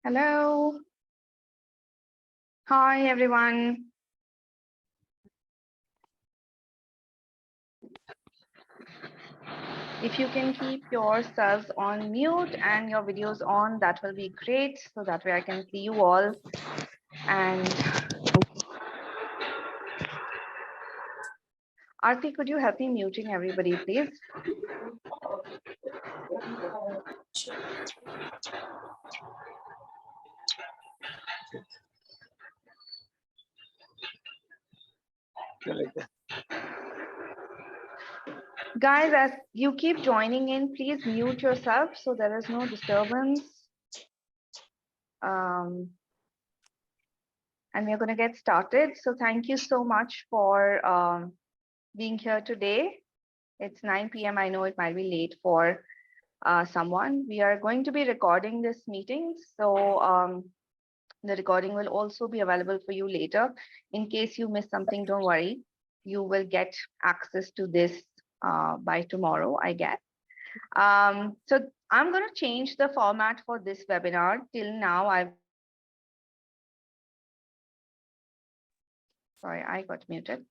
Hello. Hi, everyone. If you can keep yourselves on mute and your videos on, that will be great. So that way I can see you all. And Aarti, could you help me muting everybody, please? Guys, as you keep joining in, please mute yourself so there is no disturbance. And we're going to get started. So thank you so much for being here today. It's 9 p.m. I know it might be late for someone. We are going to be recording this meeting. So the recording will also be available for you later. In case you miss something, don't worry. You will get access to this by tomorrow, I guess. So I'm going to change the format for this webinar. Till now, sorry, I got muted.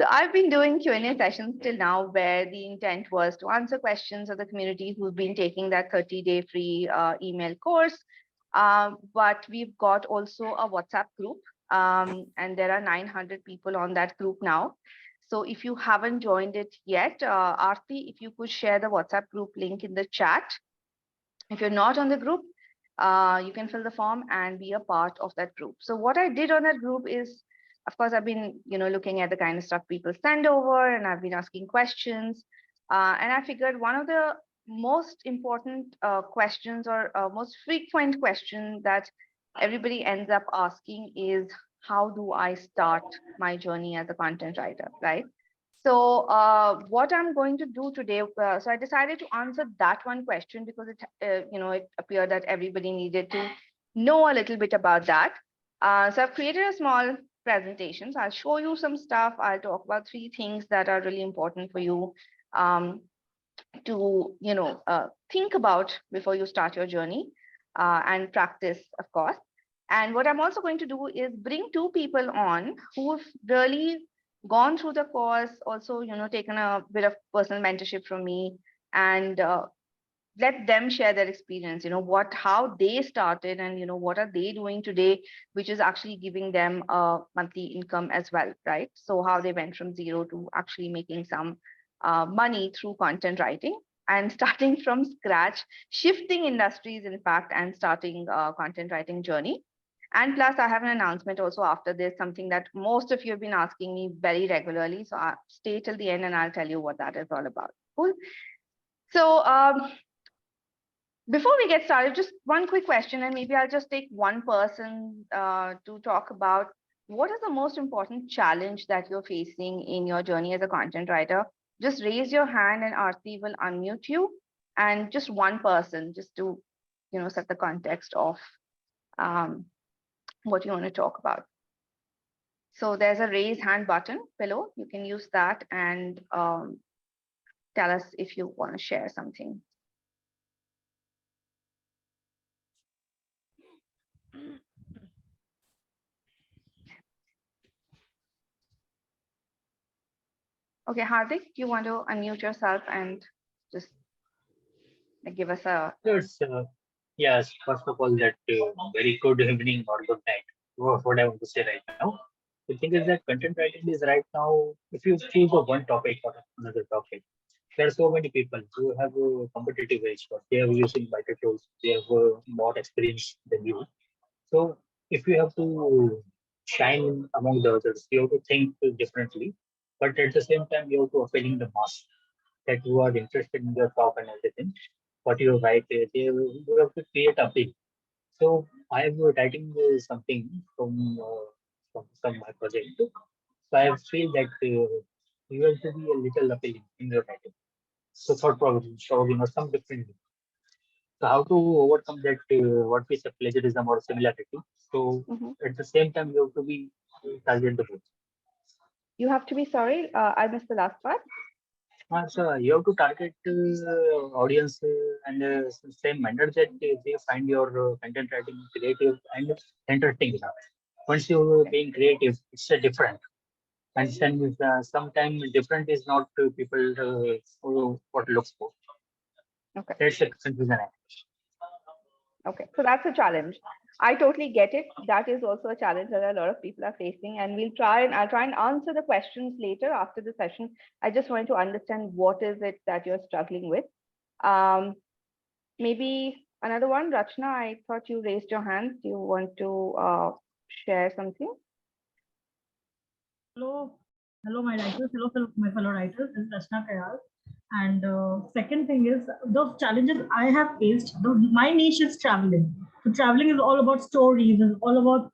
So I've been doing Q&A sessions till now where the intent was to answer questions of the community who've been taking that 30-day free email course. But we've got also a WhatsApp group and there are 900 people on that group now. So if you haven't joined it yet, Aarti, if you could share the WhatsApp group link in the chat. If you're not on the group, you can fill the form and be a part of that group. So what I did on that group is, of course, I've been, looking at the kind of stuff people send over, and I've been asking questions. And I figured one of the most important questions or most frequent question that everybody ends up asking is, how do I start my journey as a content writer, right? So what I'm going to do today, so I decided to answer that one question because it appeared that everybody needed to know a little bit about that. So I've created a small presentation. So I'll show you some stuff. I'll talk about 3 things that are really important for you to, think about before you start your journey and practice, of course. And what I'm also going to do is bring 2 people on who've really gone through the course, also, taken a bit of personal mentorship from me, and let them share their experience, how they started and, what are they doing today, which is actually giving them a monthly income as well, right? So how they went from zero to actually making some money through content writing and starting from scratch, shifting industries, in fact, and starting a content writing journey. And plus, I have an announcement also after this, something that most of you have been asking me very regularly. So stay till the end and I'll tell you what that is all about. Cool. So before we get started, just one quick question, and maybe I'll just take one person to talk about what is the most important challenge that you're facing in your journey as a content writer. Just raise your hand and Aarti will unmute you. And just one person, just to set the context of what you want to talk about. So there's a raise hand button below. You can use that and tell us if you want to share something. Okay, Hardik, do you want to unmute yourself and just give us a... Yes, first of all, that very good evening or good night. What I want to say right now. The thing is that content writing is right now, if you choose a one topic or another topic, there are so many people who have a competitive edge, but they are using better tools, they have more experience than you. So if you have to shine among the others, you have to think differently, but at the same time, you have to appealing the mass that you are interested in your talk and everything. What you write, you have to create appeal. So I am writing something from some my project. So I feel that you have to be a little appealing in your writing. So thought problem, solving or some different. So how to overcome that what we say plagiarism or similarity. So at the same time you have to be target the book. You have to be sorry, I missed the last part. So you have to target audience and same manner that they find your content writing creative and entertaining. Once you being creative, it's a different. And then sometimes different is not people what looks for. Okay. That's a confusion. Okay. So that's a challenge. I totally get it. That is also a challenge that a lot of people are facing. And I'll try and answer the questions later after the session. I just wanted to understand what is it that you're struggling with. Maybe another one, Rachna, I thought you raised your hand. Do you want to share something? Hello, hello, my writers. Hello, my fellow writers. This is Rachna Kayal. And second thing is the challenges I have faced. My niche is traveling. So traveling is all about stories. It's all about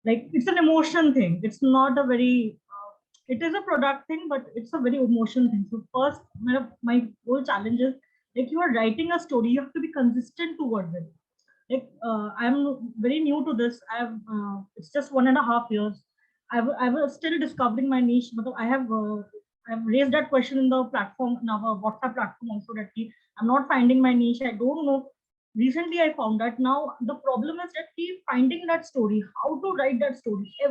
like it's an emotion thing. It's not a very. It is a product thing, but it's a very emotion thing. So first, my whole challenge is like you are writing a story. You have to be consistent towards it. Like I'm very new to this. It's just 1.5 years. I was still discovering my niche, but I've raised that question in the platform, in our WhatsApp platform also, that I'm not finding my niche. I don't know. Recently I found that. Now the problem is that finding that story, how to write that story. I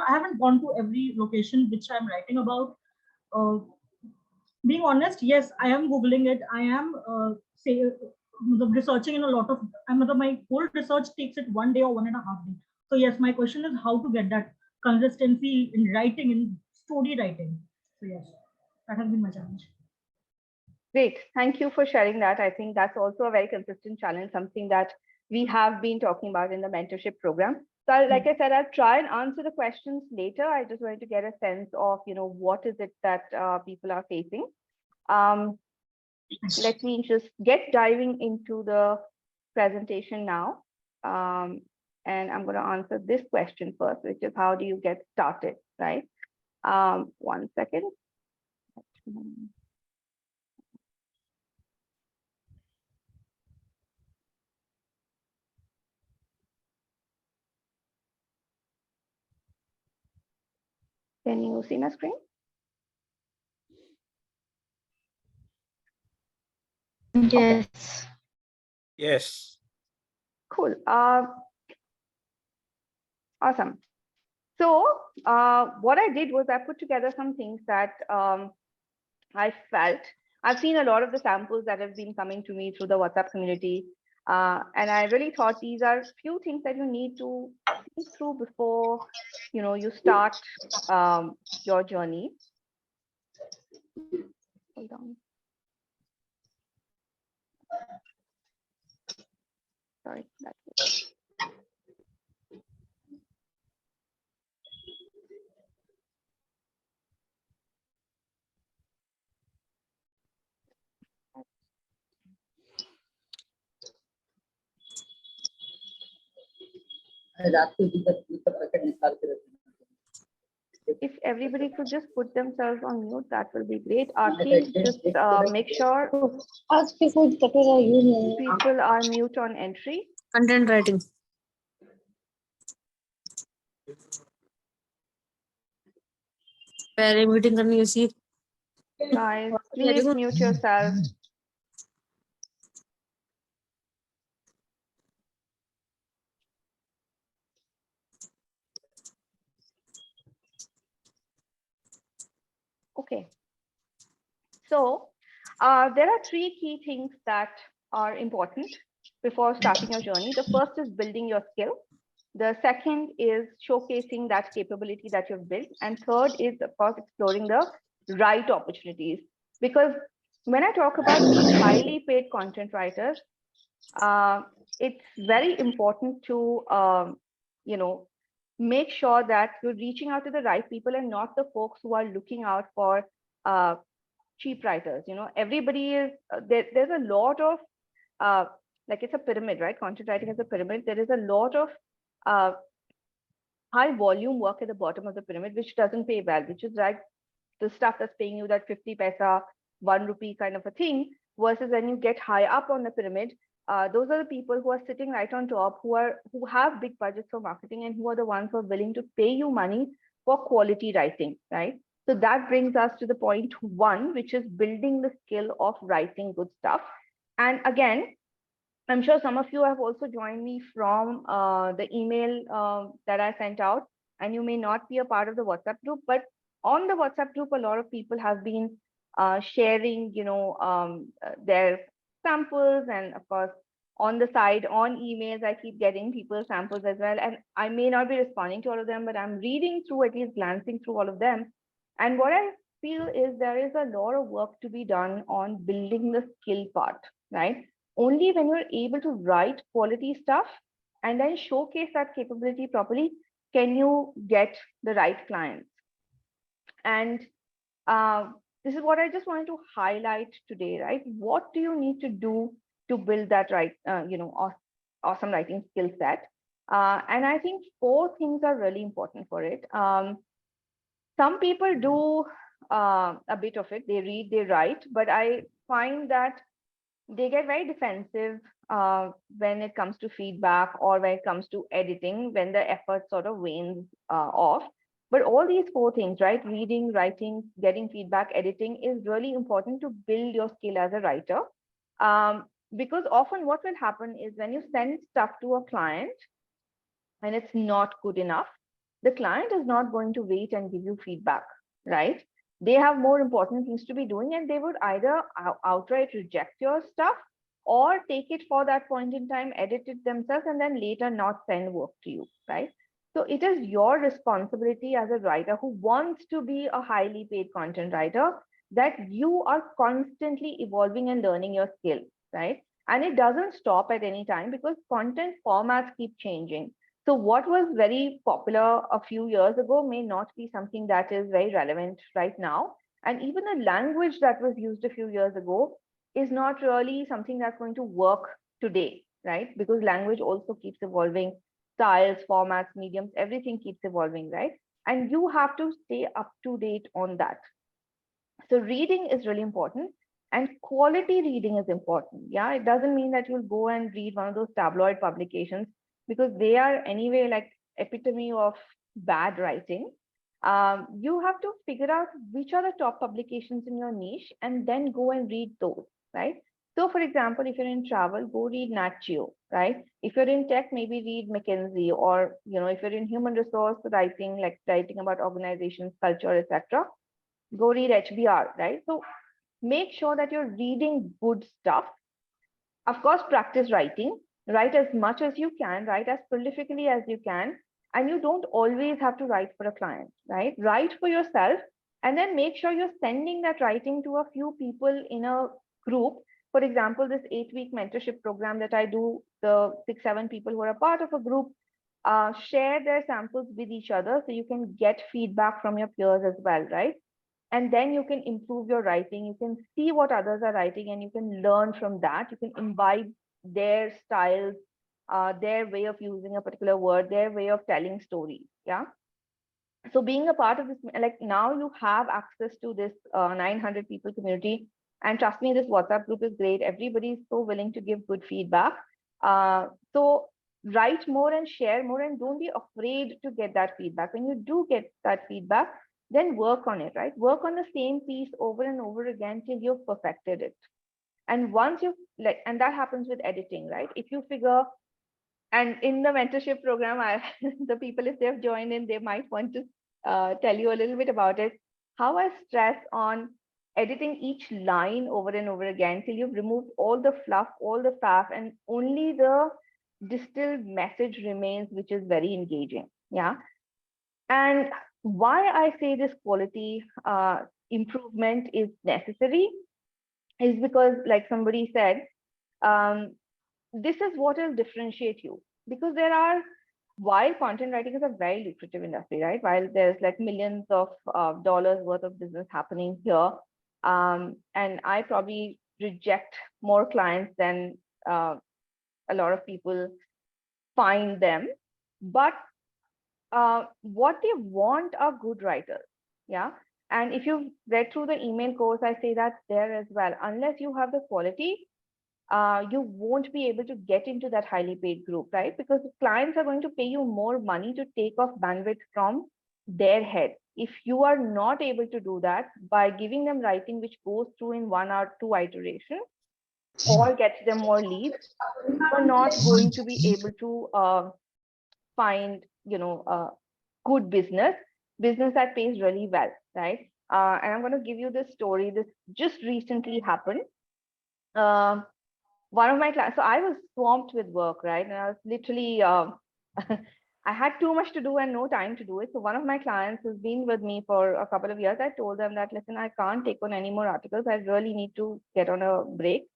haven't gone to every location which I'm writing about. uh, Being honest, yes, I am googling it. I am say researching in a lot of. My whole research takes it 1 day or 1.5 days. So yes, my question is how to get that consistency in writing, in story writing. So yes, that has been my challenge. Great. Thank you for sharing that. I think that's also a very consistent challenge, something that we have been talking about in the mentorship program. So like I said, I'll try and answer the questions later. I just wanted to get a sense of, what is it that people are facing. Let me just get diving into the presentation now. And I'm going to answer this question first, which is how do you get started, right? 1 second. Can you see my screen? Yes. Okay. Yes. Cool. Awesome. So what I did was I put together some things that I felt. I've seen a lot of the samples that have been coming to me through the WhatsApp community. And I really thought these are few things that you need to think through before, you start your journey. Hold on. Sorry, that's it. If everybody could just put themselves on mute, that will be great. Aarti, just make sure people are mute on entry. Content writing. पहले meeting करनी उसी Guys, please mute yourself. Okay. So there are 3 key things that are important before starting your journey. The first is building your skill. The second is showcasing that capability that you've built. And third is, of course, exploring the right opportunities. Because when I talk about being highly paid content writers, it's very important to, make sure that you're reaching out to the right people and not the folks who are looking out for cheap writers. Everybody is there's a lot of like it's a pyramid, right? Content writing is a pyramid. There is a lot of high volume work at the bottom of the pyramid, which doesn't pay well, which is like the stuff that's paying you that 50 paisa, 1 rupee kind of a thing, versus when you get high up on the pyramid, those are the people who are sitting right on top, who have big budgets for marketing, and who are the ones who are willing to pay you money for quality writing, right? So that brings us to the point one, which is building the skill of writing good stuff. And again, I'm sure some of you have also joined me from the email that I sent out, and you may not be a part of the WhatsApp group, but on the WhatsApp group, a lot of people have been sharing, their samples, and of course, on the side, on emails, I keep getting people's samples as well, and I may not be responding to all of them, but I'm reading through, at least glancing through all of them, and what I feel is there is a lot of work to be done on building the skill part, right? Only when you're able to write quality stuff and then showcase that capability properly can you get the right clients. And uh, this is what I just wanted to highlight today, right? What do you need to do to build that awesome writing skill set? And I think four things are really important for it. Some people do a bit of it, they read, they write, but I find that they get very defensive when it comes to feedback or when it comes to editing, when the effort sort of wanes off. But all these four things, right? Reading, writing, getting feedback, editing is really important to build your skill as a writer. Because often what will happen is when you send stuff to a client and it's not good enough, the client is not going to wait and give you feedback, right? They have more important things to be doing, and they would either outright reject your stuff or take it for that point in time, edit it themselves, and then later not send work to you, right? So it is your responsibility as a writer who wants to be a highly paid content writer that you are constantly evolving and learning your skill, right? And it doesn't stop at any time because content formats keep changing. So what was very popular a few years ago may not be something that is very relevant right now. And even the language that was used a few years ago is not really something that's going to work today, right? Because language also keeps evolving, styles, formats, mediums, everything keeps evolving, right? And you have to stay up to date on that. So reading is really important, and quality reading is important. Yeah, it doesn't mean that you'll go and read one of those tabloid publications because they are anyway like epitome of bad writing. You have to figure out which are the top publications in your niche and then go and read those, right? So for example, if you're in travel, go read Nat Geo, right? If you're in tech, maybe read McKinsey, or if you're in human resource writing, like writing about organizations, culture, etc., go read HBR, right? So make sure that you're reading good stuff. Of course, practice writing. Write as much as you can, write as prolifically as you can. And you don't always have to write for a client, right? Write for yourself and then make sure you're sending that writing to a few people in a group. For example, this 8-week mentorship program that I do, the 6-7 people who are a part of a group share their samples with each other so you can get feedback from your peers as well, right? And then you can improve your writing. You can see what others are writing and you can learn from that. You can imbibe their styles, their way of using a particular word, their way of telling stories. Yeah. So being a part of this, like now you have access to this 900 people community, and trust me, this WhatsApp group is great. Everybody is so willing to give good feedback. So write more and share more, and don't be afraid to get that feedback. When you do get that feedback, then work on it, right? Work on the same piece over and over again till you've perfected it. And once you like, and that happens with editing, right? If you figure, and in the mentorship program, the people, if they've joined in, they might want to tell you a little bit about it. How I stress on editing each line over and over again till you've removed all the fluff, all the faff, and only the distilled message remains, which is very engaging. Yeah. And why I say this quality improvement is necessary is because, like somebody said, this is what will differentiate you. Because while content writing is a very lucrative industry, right? While there's like millions of dollars worth of business happening here, and I probably reject more clients than a lot of people find them, but what they want are good writers. Yeah. And if you've read through the email course, I say that there as well. Unless you have the quality, you won't be able to get into that highly paid group, right? Because clients are going to pay you more money to take off bandwidth from their head, if you are not able to do that by giving them writing which goes through in 1 or 2 iteration or gets them more leads, you are not going to be able to find, good business that pays really well, right? And I'm going to give you this story. This just recently happened. One of my clients, so I was swamped with work, right? And I was literally, I had too much to do and no time to do it. So one of my clients who's been with me for a couple of years, I told them that, listen, I can't take on any more articles. I really need to get on a break.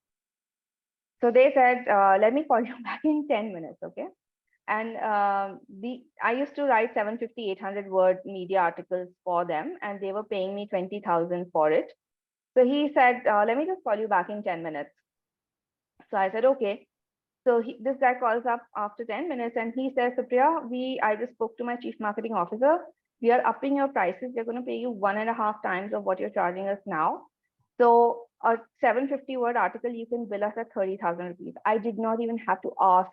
So they said, let me call you back in 10 minutes, okay? And I used to write 750, 800 word media articles for them, and they were paying me 20,000 for it. So he said, let me just call you back in 10 minutes. So I said, okay. So this guy calls up after 10 minutes and he says, Supriya, I just spoke to my chief marketing officer. We are upping your prices. We're going to pay you 1.5 times of what you're charging us now. So a 750 word article, you can bill us at 30,000 rupees. I did not even have to ask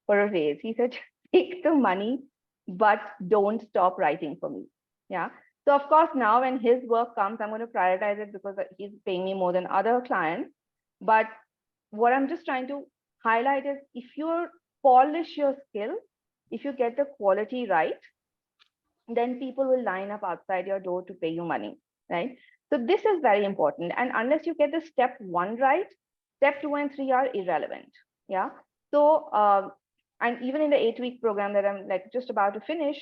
for a raise. He said, take the money, but don't stop writing for me. Yeah. So of course, now when his work comes, I'm going to prioritize it because he's paying me more than other clients. But what I'm just trying to highlight is if you polish your skill, if you get the quality right, then people will line up outside your door to pay you money, right? So this is very important. And unless you get the step 1 right, step 2 and 3 are irrelevant. Yeah. So, and even in the 8-week program that I'm like just about to finish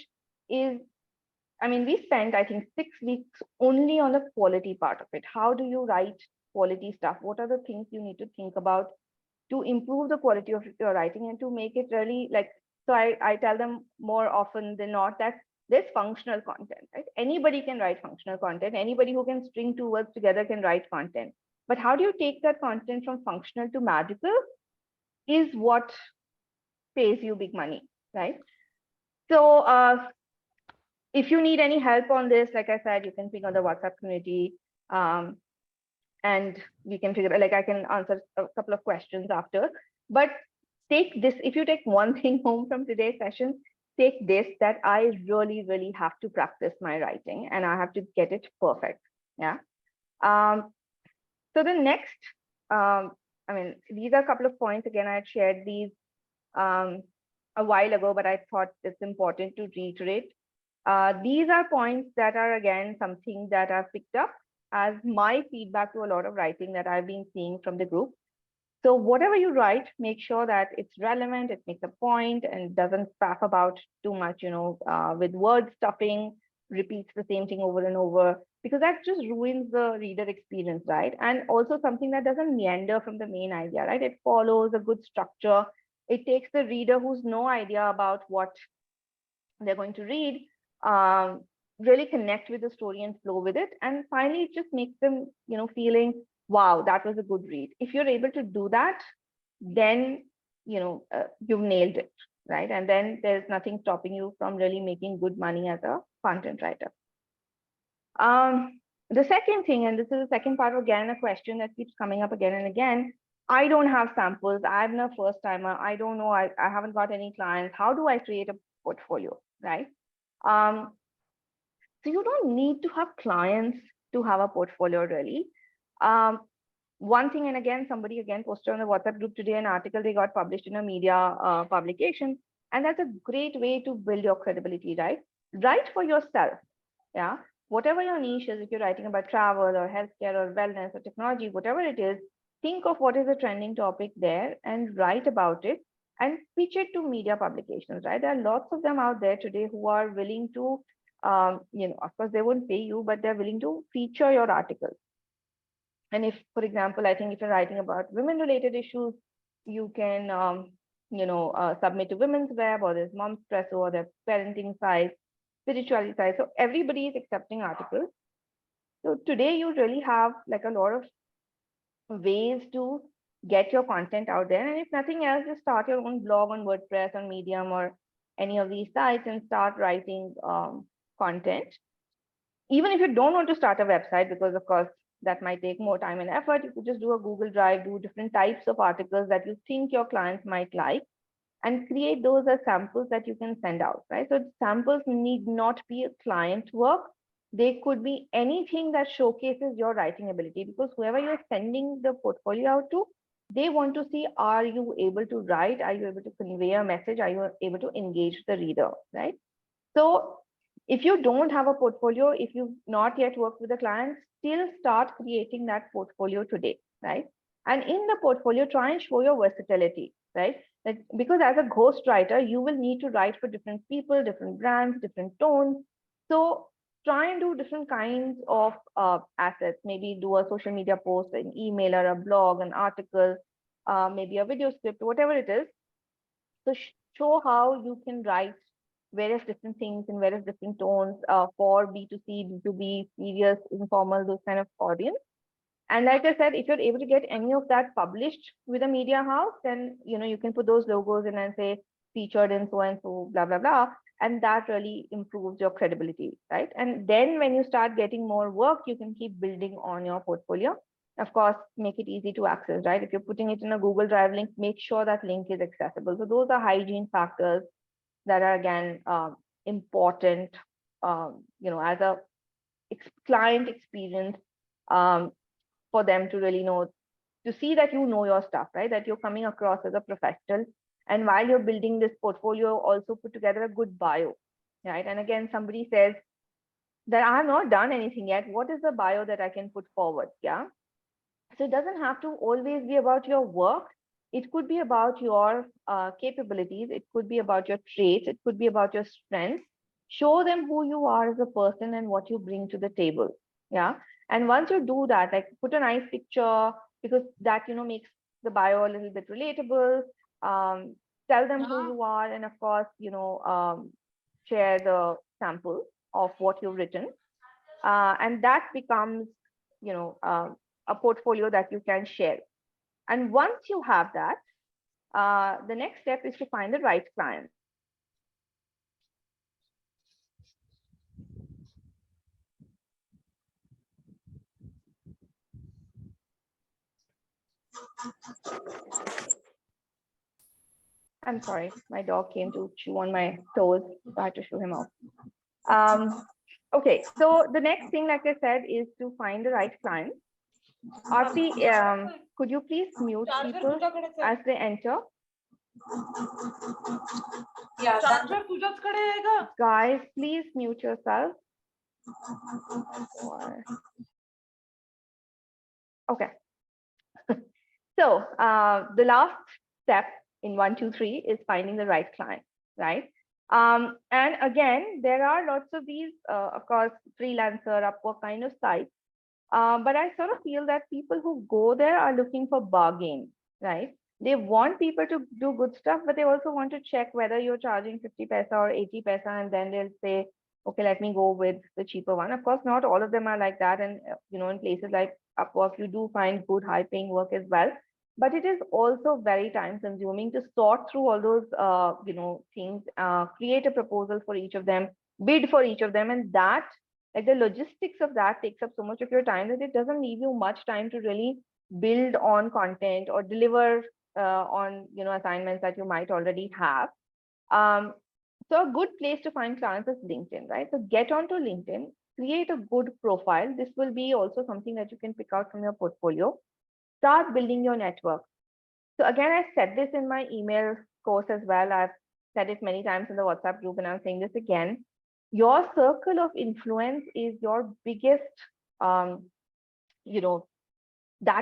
we spent, I think, 6 weeks only on the quality part of it. How do you write quality stuff? What are the things you need to think about to improve the quality of your writing and to make it really so I tell them more often than not that there's functional content, right? Anybody can write functional content. Anybody who can string 2 words together can write content. But how do you take that content from functional to magical is what pays you big money, right? So if you need any help on this, like I said, you can ping on the WhatsApp community. And we can figure out, I can answer a couple of questions after. But take this, if you take one thing home from today's session, take this, that I really, really have to practice my writing and I have to get it perfect. Yeah. So the next, these are a couple of points. Again, I had shared these a while ago, but I thought it's important to reiterate. These are points that are, again, something that I've picked up as my feedback to a lot of writing that I've been seeing from the group. So whatever you write, make sure that it's relevant, it makes a point, and doesn't faff about too much, with word stuffing, repeats the same thing over and over, because that just ruins the reader experience, right? And also something that doesn't meander from the main idea, right? It follows a good structure. It takes the reader who's no idea about what they're going to read, really connect with the story and flow with it. And finally, it just makes them, feeling, wow, that was a good read. If you're able to do that, then, you've nailed it, right? And then there's nothing stopping you from really making good money as a content writer. The second thing, and this is the second part, again, a question that keeps coming up again and again. I don't have samples. I'm a first timer. I don't know. I haven't got any clients. How do I create a portfolio, right? So you don't need to have clients to have a portfolio, really. One thing, and again, somebody posted on the WhatsApp group today an article they got published in a media publication, and that's a great way to build your credibility, right? Write for yourself, yeah. Whatever your niche is, if you're writing about travel or healthcare or wellness or technology, whatever it is, think of what is a trending topic there and write about it and pitch it to media publications, right? There are lots of them out there today who are willing to, of course, they won't pay you, but they're willing to feature your article. And if, for example, I think if you're writing about women-related issues, you can, submit to Women's Web, or there's Mom's Presso, or there's parenting site, spirituality site. So everybody is accepting articles. So today you really have a lot of ways to get your content out there. And if nothing else, just start your own blog on WordPress, on Medium, or any of these sites and start writing content. Even if you don't want to start a website, because of course that might take more time and effort, you could just do a Google Drive, do different types of articles that you think your clients might like, and create those as samples that you can send out, right? So samples need not be a client work. They could be anything that showcases your writing ability, because whoever you're sending the portfolio out to, they want to see, are you able to write? Are you able to convey a message? Are you able to engage the reader, right? So if you don't have a portfolio, if you've not yet worked with a client, still start creating that portfolio today, right? And in the portfolio, try and show your versatility, right? Because as a ghostwriter, you will need to write for different people, different brands, different tones. So try and do different kinds of assets. Maybe do a social media post, an email or a blog, an article, maybe a video script, whatever it is. So show how you can write various different things in various different tones for B2C, B2B, serious, informal, those kind of audience. And like I said, if you're able to get any of that published with a media house, then you can put those logos in and say featured in so and so, blah blah blah, and that really improves your credibility, right? And then when you start getting more work, you can keep building on your portfolio. Of course, make it easy to access, right? If you're putting it in a Google Drive link, make sure that link is accessible. So those are hygiene factors that are again important, as a client experience, for them to really know, to see that you know your stuff, right? That you're coming across as a professional. And while you're building this portfolio, also put together a good bio, right? And again, somebody says that I have not done anything yet. What is the bio that I can put forward? Yeah. So it doesn't have to always be about your work. It could be about your capabilities. It could be about your traits. It could be about your strengths. Show them who you are as a person and what you bring to the table. Yeah. And once you do that, like put a nice picture, because that, makes the bio a little bit relatable. Tell them who you are. And of course, share the sample of what you've written. And that becomes, a portfolio that you can share. And once you have that, the next step is to find the right client. I'm sorry, my dog came to chew on my toes, so I had to shoo him off. Okay, so the next thing, like I said, is to find the right client. Aarti, could you please mute people as they enter? Guys, please mute yourself. Okay. So the last step in 1, 2, 3 is finding the right client, right? And again, there are lots of these, of course, freelancer, Upwork kind of sites. But I sort of feel that people who go there are looking for bargain, right? They want people to do good stuff, but they also want to check whether you're charging 50 paisa or 80 paisa, and then they'll say, okay, let me go with the cheaper one. Of course, not all of them are like that. And, in places like Upwork, you do find good high paying work as well. But it is also very time consuming to sort through all those, things, create a proposal for each of them, bid for each of them. And that, like the logistics of that takes up so much of your time that it doesn't leave you much time to really build on content or deliver on, assignments that you might already have. So a good place to find clients is LinkedIn, right? So get onto LinkedIn, create a good profile. This will be also something that you can pick out from your portfolio. Start building your network. So again, I said this in my email course as well. I've said it many times in the WhatsApp group, and I'm saying this again. Your circle of influence is your biggest, that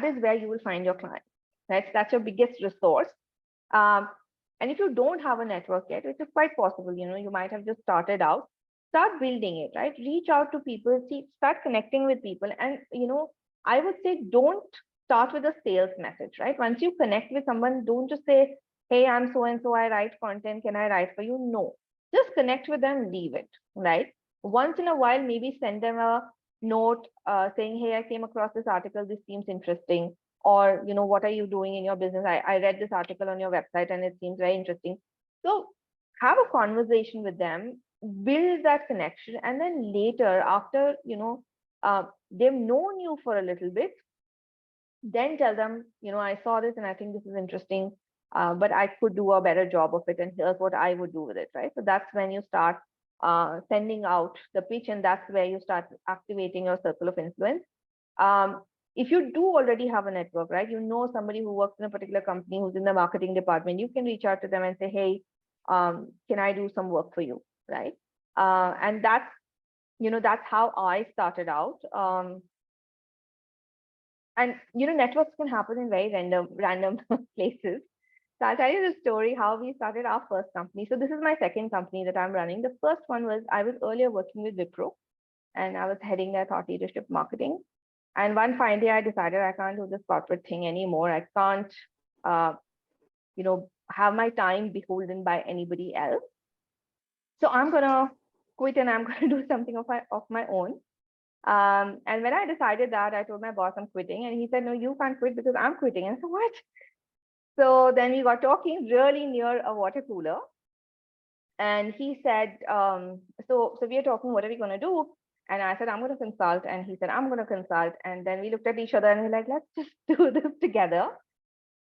is where you will find your clients, right? That's your biggest resource. And if you don't have a network yet, which is quite possible, you might have just started out, start building it, right? Reach out to people, start connecting with people. And, I would say don't start with a sales message, right? Once you connect with someone, don't just say, hey, I'm so and so, I write content, can I write for you? No, just connect with them, leave it, right? Once in a while, maybe send them a note saying, hey, I came across this article, this seems interesting. Or, what are you doing in your business? I read this article on your website and it seems very interesting. So have a conversation with them, build that connection. And then later, after, they've known you for a little bit, then tell them, I saw this and I think this is interesting, but I could do a better job of it. And here's what I would do with it, right? So that's when you start sending out the pitch, and that's where you start activating your circle of influence. If you do already have a network, right, you know somebody who works in a particular company who's in the marketing department, you can reach out to them and say, hey, can I do some work for you, right? And that's, that's how I started out. And networks can happen in very random places. So I'll tell you the story how we started our first company. So this is my second company that I'm running. The first one was, I was earlier working with Wipro, and I was heading their thought leadership marketing. And one fine day I decided I can't do this corporate thing anymore. I can't, have my time beholden by anybody else. So I'm gonna quit and I'm gonna do something of my own. And when I decided that, I told my boss I'm quitting, and he said, no, you can't quit because I'm quitting. And I said, what? So then we got talking really near a water cooler. And he said, so we are talking, what are we going to do? And I said, I'm going to consult. And he said, I'm going to consult. And then we looked at each other and we're like, let's just do this together.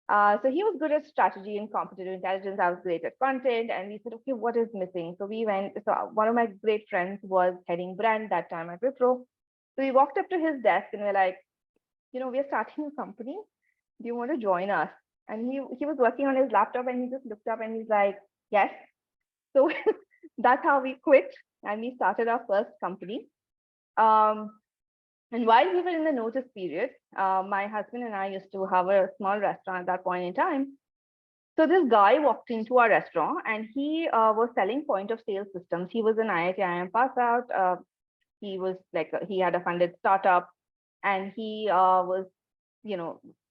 So he was good at strategy and competitive intelligence. I was great at content. And we said, okay, what is missing? So we went, so one of my great friends was heading brand that time at Wipro. So we walked up to his desk and we're like, we're starting a company. Do you want to join us? And he was working on his laptop and he just looked up and he's like, yes. So that's how we quit and we started our first company. And while we were in the notice period, my husband and I used to have a small restaurant at that point in time. So this guy walked into our restaurant and he was selling point of sale systems. He was an IIT IIM pass out. He was like, he had a funded startup, and he was,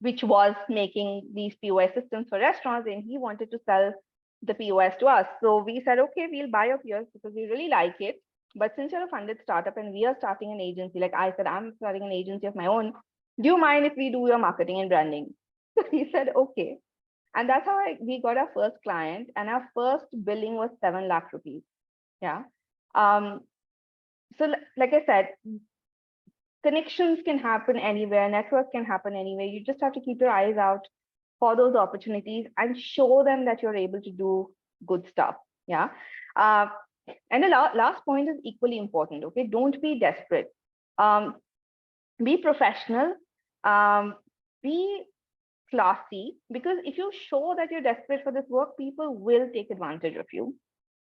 which was making these POS systems for restaurants, and he wanted to sell the POS to us. So we said, okay, we'll buy your POS because we really like it. But since you're a funded startup and we are starting an agency, like I said, I'm starting an agency of my own. Do you mind if we do your marketing and branding? So he said, okay. And that's how we got our first client, and our first billing was 7 lakh rupees. Yeah. So like I said, connections can happen anywhere, network can happen anywhere. You just have to keep your eyes out for those opportunities and show them that you're able to do good stuff. Yeah. And the last point is equally important. Okay. Don't be desperate. Be professional. Be classy, because if you show that you're desperate for this work, people will take advantage of you.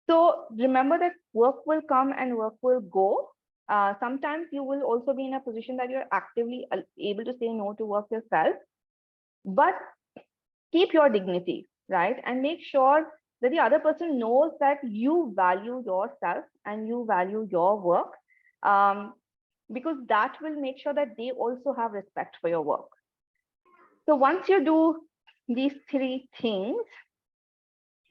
So remember that work will come and work will go. Sometimes you will also be in a position that you're actively able to say no to work yourself, but keep your dignity, right? And make sure that the other person knows that you value yourself and you value your work, because that will make sure that they also have respect for your work. So once you do these 3 things,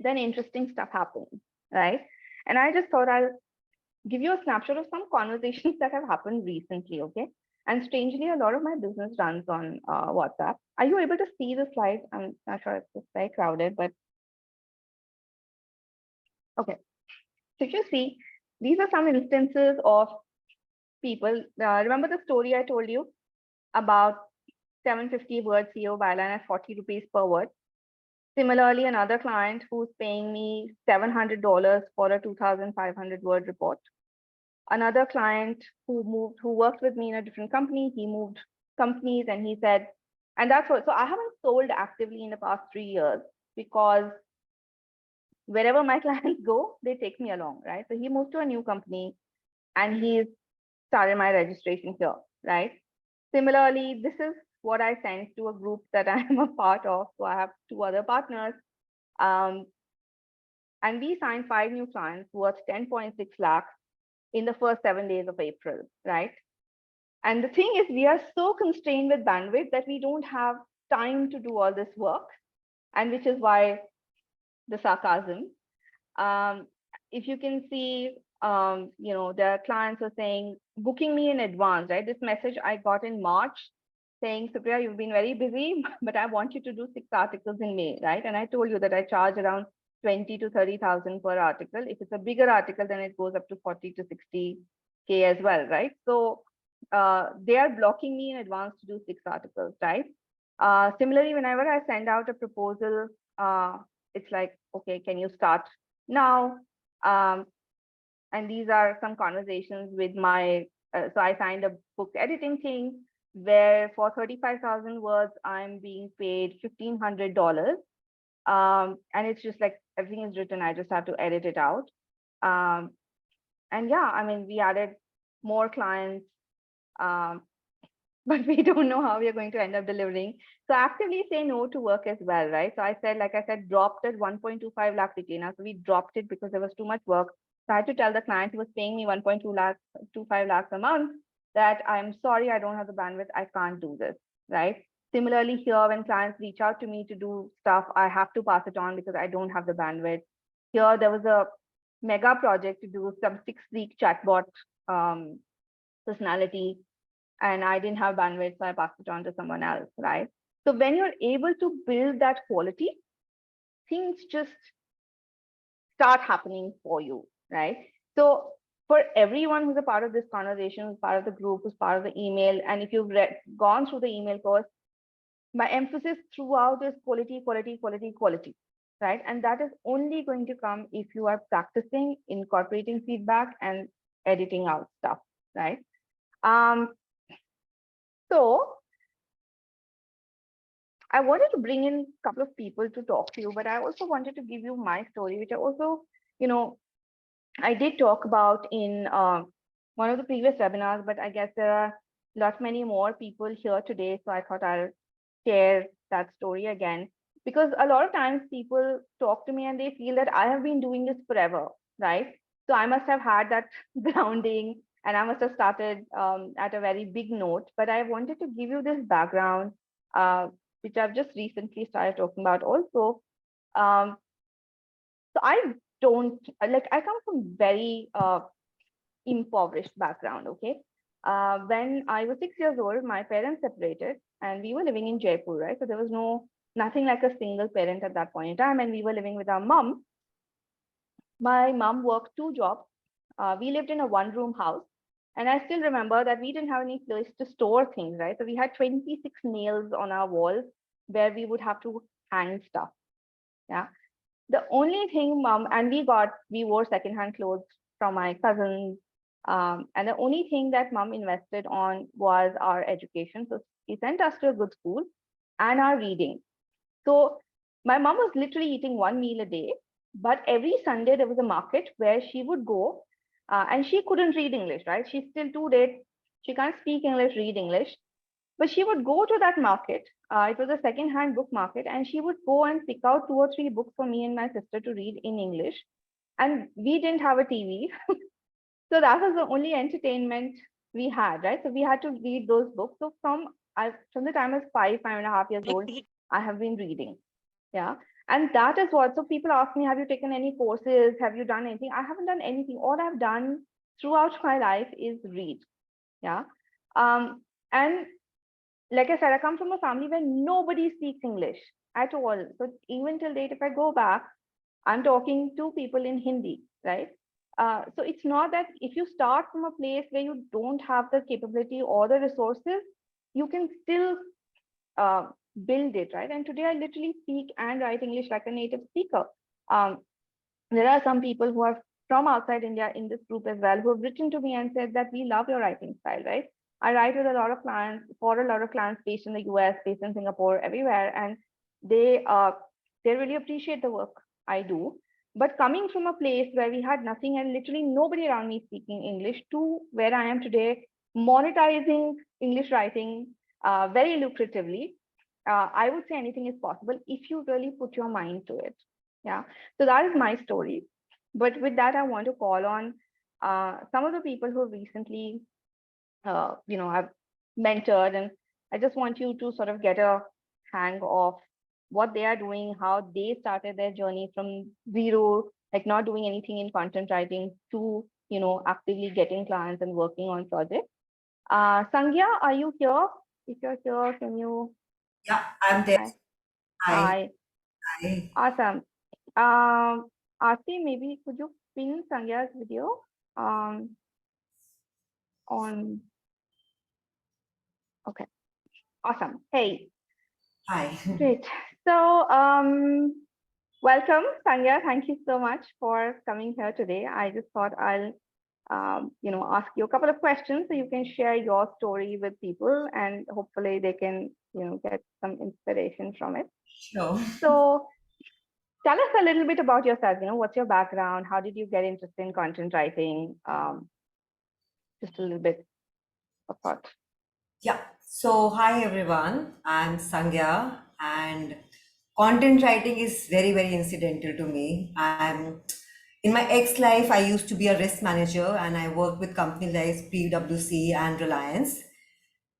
then interesting stuff happens, right? And I just thought I'll give you a snapshot of some conversations that have happened recently, okay? And strangely, a lot of my business runs on WhatsApp. Are you able to see the slide? I'm not sure, it's very crowded, but okay. So if you see, these are some instances of people. Remember the story I told you about 750 word CEO byline at 40 rupees per word? Similarly, another client who's paying me $700 for a 2,500 word report. Another client who worked with me in a different company, he moved companies, and he said, and that's what, so I haven't sold actively in the past 3 years because wherever my clients go, they take me along, right? So he moved to a new company and he's started my registration here, right? Similarly, this is what I sent to a group that I'm a part of. So I have 2 other partners. And we signed 5 new clients worth 10.6 lakhs in the first 7 days of April, right? And the thing is, we are so constrained with bandwidth that we don't have time to do all this work, and which is why the sarcasm. If you can see, the clients are saying, booking me in advance, right? This message I got in March saying, Supriya, you've been very busy, but I want you to do 6 articles in May, right? And I told you that I charge around 20 to 30,000 per article. If it's a bigger article, then it goes up to 40 to 60K as well, right? So they are blocking me in advance to do 6 articles, right? Similarly, whenever I send out a proposal, it's like, okay, can you start now? and these are some conversations with my, so I signed a book editing thing where for 35,000 words, I'm being paid $1,500. And it's just like everything is written, I just have to edit it out. And yeah, I mean, we added more clients, but we don't know how we are going to end up delivering. So actively say no to work as well, right? So I said, like I said, dropped at 1.25 lakh retainer. So we dropped it because there was too much work. So I had to tell the client who was paying me 1.25 lakhs a month that I'm sorry, I don't have the bandwidth. I can't do this, right? Similarly here, when clients reach out to me to do stuff, I have to pass it on because I don't have the bandwidth. Here, there was a mega project to do some 6-week chatbot personality, and I didn't have bandwidth, so I passed it on to someone else, right? So when you're able to build that quality, things just start happening for you, right? So for everyone who's a part of this conversation, who's part of the group, who's part of the email, and if you've gone through the email course, my emphasis throughout is quality, quality, quality, quality, right? And that is only going to come if you are practicing, incorporating feedback, and editing out stuff, right? So I wanted to bring in a couple of people to talk to you, but I also wanted to give you my story, which I also, I did talk about in one of the previous webinars, but I guess there are many more people here today. So I thought I'll share that story again, because a lot of times people talk to me and they feel that I have been doing this forever, right? So I must have had that grounding and I must have started at a very big note, but I wanted to give you this background, which I've just recently started talking about also. So I don't, like, I come from very impoverished background, okay? When I was 6 years old, my parents separated and we were living in Jaipur, right? So there was nothing like a single parent at that point in time, and we were living with our mom. My mom worked 2 jobs. We lived in a 1-room house. And I still remember that we didn't have any place to store things, right? So we had 26 nails on our walls where we would have to hang stuff. Yeah. The only thing mom, and we wore secondhand clothes from my cousins. And the only thing that mom invested on was our education. So she sent us to a good school and our reading. So my mom was literally eating 1 meal a day, but every Sunday there was a market where she would go, and she couldn't read English, right? She's still too late. She can't speak English, read English, but she would go to that market. It was a second-hand book market, and she would go and pick out 2 or 3 books for me and my sister to read in English. And we didn't have a TV. So that was the only entertainment we had, right? So we had to read those books. So from the time I was 5.5 years old, I have been reading. Yeah. And that is what, so people ask me, have you taken any courses? Have you done anything? I haven't done anything. All I've done throughout my life is read. Yeah. And like I said, I come from a family where nobody speaks English at all. So even till date, if I go back, I'm talking to people in Hindi, right? So it's not that if you start from a place where you don't have the capability or the resources, you can still build it, right? And today I literally speak and write English like a native speaker. There are some people who are from outside India in this group as well, who have written to me and said that we love your writing style, right? I write with a lot of clients, for a lot of clients based in the US, based in Singapore, everywhere, and they really appreciate the work I do. But coming from a place where we had nothing and literally nobody around me speaking English to where I am today, monetizing English writing very lucratively, I would say anything is possible if you really put your mind to it. Yeah. So that is my story. But with that, I want to call on some of the people who recently, I've mentored, and I just want you to sort of get a hang of what they are doing, how they started their journey from zero, like not doing anything in content writing, to actively getting clients and working on projects. Sangya, are you here? If you're here, can you? Yeah, I'm there. Hi. Hi. Awesome. Aarti, maybe could you pin Sangya's video on? Okay. Awesome. Hey. Hi. Great. So, welcome, Sangya. Thank you so much for coming here today. I just thought I'll ask you a couple of questions so you can share your story with people and hopefully they can, get some inspiration from it. Sure. So tell us a little bit about yourself. What's your background? How did you get interested in content writing? Just a little bit of thought. Yeah. So, hi everyone. I'm Sangya, and content writing is very, very incidental to me. I'm in my ex life, I used to be a risk manager and I worked with companies like PwC and Reliance.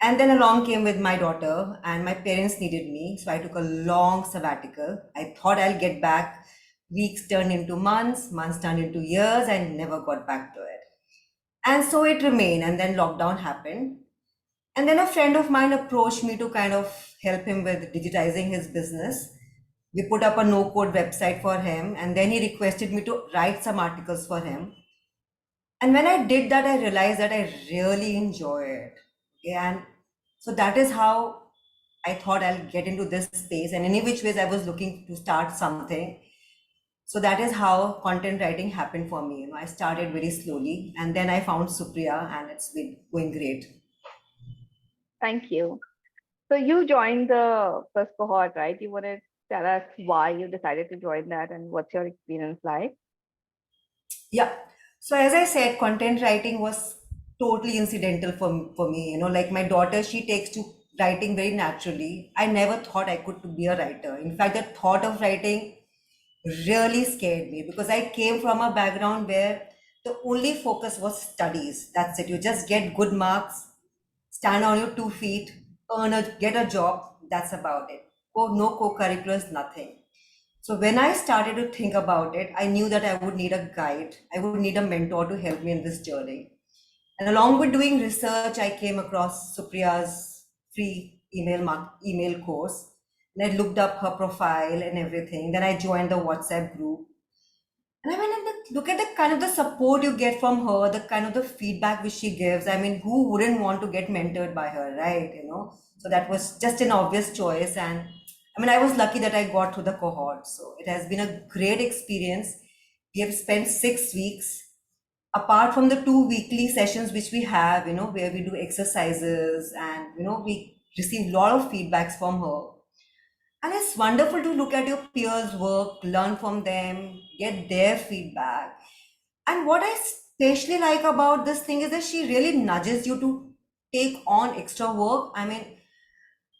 And then along came with my daughter, and my parents needed me. So I took a long sabbatical. I thought I'll get back. Weeks turned into months, months turned into years, and never got back to it. And so it remained. And then lockdown happened. And then a friend of mine approached me to kind of help him with digitizing his business. We put up a no code website for him, and then he requested me to write some articles for him. And when I did that, I realized that I really enjoy it. Okay, and so that is how I thought I'll get into this space. And any which ways I was looking to start something. So that is how content writing happened for me. I started very slowly, and then I found Supriya, and it's been going great. Thank you. So you joined the first cohort, right? You want to tell us why you decided to join that and what's your experience like? Yeah. So as I said, content writing was totally incidental for me. Like my daughter, she takes to writing very naturally. I never thought I could be a writer. In fact, the thought of writing really scared me because I came from a background where the only focus was studies. That's it. You just get good marks, stand on your 2 feet, get a job. That's about it. Oh, no co-curriculars, nothing. So when I started to think about it, I knew that I would need a guide. I would need a mentor to help me in this journey. And along with doing research, I came across Supriya's free email course. And I looked up her profile and everything. Then I joined the WhatsApp group. And I went and look at the kind of the support you get from her, the kind of the feedback which she gives. I mean, who wouldn't want to get mentored by her, right? So that was just an obvious choice. And I mean, I was lucky that I got through the cohort. So it has been a great experience. We have spent 6 weeks, apart from the 2 weekly sessions which we have, where we do exercises and, we receive a lot of feedbacks from her. And it's wonderful to look at your peers' work, learn from them, get their feedback. And what I especially like about this thing is that she really nudges you to take on extra work. I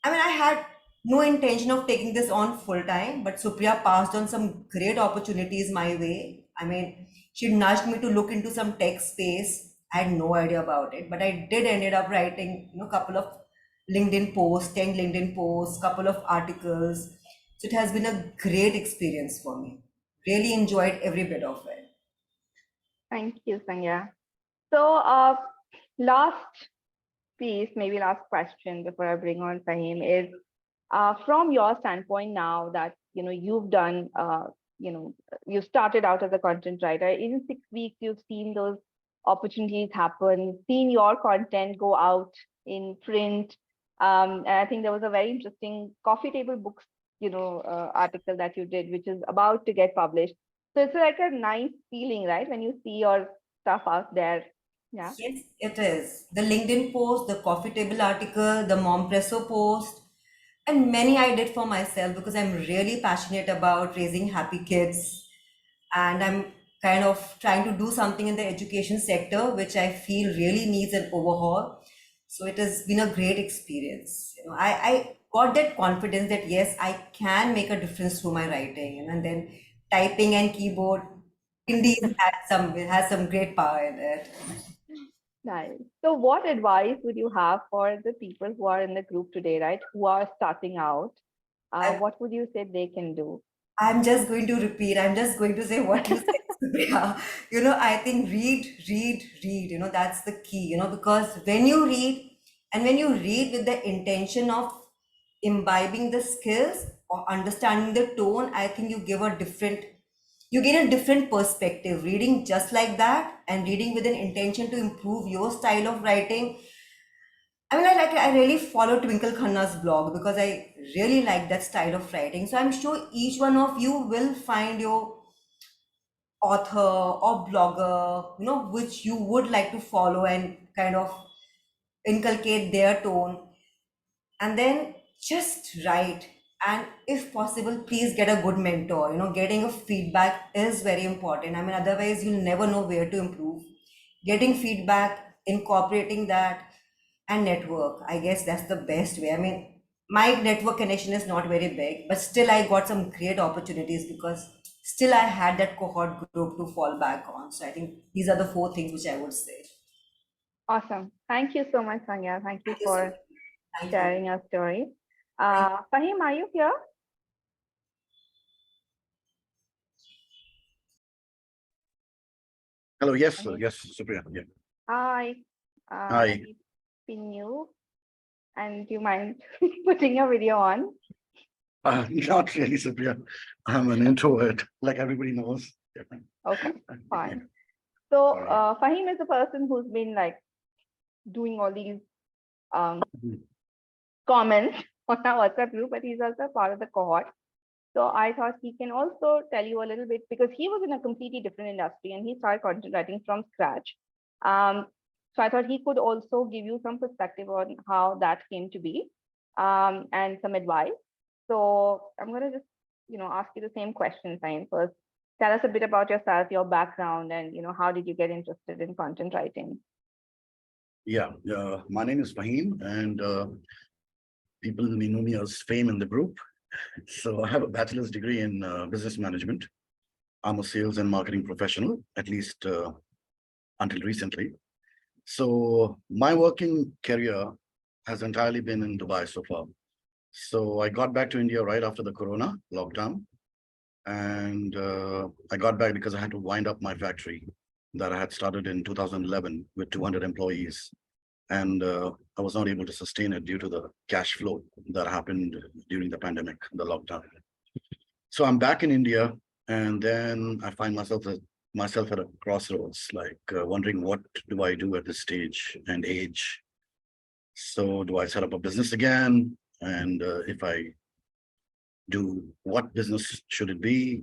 had no intention of taking this on full time, but Supriya passed on some great opportunities my way. She nudged me to look into some tech space. I had no idea about it, but I did ended up writing, a couple of LinkedIn posts, 10 LinkedIn posts, couple of articles. So it has been a great experience for me. Really enjoyed every bit of it. Thank you, Sangya. So last piece, maybe last question before I bring on Fahim is, from your standpoint now that, you've done, you started out as a content writer, in 6 weeks, you've seen those opportunities happen, seen your content go out in print. And I think there was a very interesting coffee table books, article that you did, which is about to get published. So it's like a nice feeling, right? When you see your stuff out there. Yeah. Yes, it is. The LinkedIn post, the coffee table article, the Mompresso post, and many I did for myself because I'm really passionate about raising happy kids. And I'm kind of trying to do something in the education sector, which I feel really needs an overhaul. So it has been a great experience. I got that confidence that yes, I can make a difference through my writing. And then typing and keyboard indeed has some great power in it. Nice. So what advice would you have for the people who are in the group today, right? Who are starting out? I- What would you say they can do? I'm just going to repeat. I'm just going to say what you said, Supriya. I think read. That's the key, because when you read and when you read with the intention of imbibing the skills or understanding the tone, I think you gain a different perspective. Reading just like that and reading with an intention to improve your style of writing. I really follow Twinkle Khanna's blog because I really like that style of writing. So I'm sure each one of you will find your author or blogger, which you would like to follow and kind of inculcate their tone, and then just write. And if possible, please get a good mentor. Getting a feedback is very important. I mean, otherwise you'll never know where to improve. Getting feedback, incorporating that, and network, I guess that's the best way. I mean, my network connection is not very big, but still I got some great opportunities because still I had that cohort group to fall back on. So I think these are the four things which I would say. Awesome. Thank you so much, Sanya. Thank you Thank you so for much. Thank you. sharing your story. Thank Fahim, are you here? Hello. Yes, Fahim? yes, Supriya. Yeah. Hi. Hi. Let me pin you. And do you mind putting your video on? Not really, Supriya. I'm an introvert, like everybody knows. Yeah. Okay, fine. So Sorry. Fahim is a person who's been like doing all these comments on our WhatsApp group, but he's also part of the cohort. So I thought he can also tell you a little bit, because he was in a completely different industry and he started content writing from scratch. So I thought he could also give you some perspective on how that came to be, and some advice. So I'm going to just, ask you the same question, Fahim. First, tell us a bit about yourself, your background, and, how did you get interested in content writing? Yeah, my name is Fahim, and people may know me as Fame in the group. So I have a bachelor's degree in business management. I'm a sales and marketing professional, at least until recently. So my working career has entirely been in Dubai so far. So I got back to India right after the Corona lockdown. And I got back because I had to wind up my factory that I had started in 2011 with 200 employees. And I was not able to sustain it due to the cash flow that happened during the pandemic, the lockdown. So I'm back in India, and then I find myself at a crossroads, like wondering what do I do at this stage and age. So do I set up a business again? And if I do, what business should it be?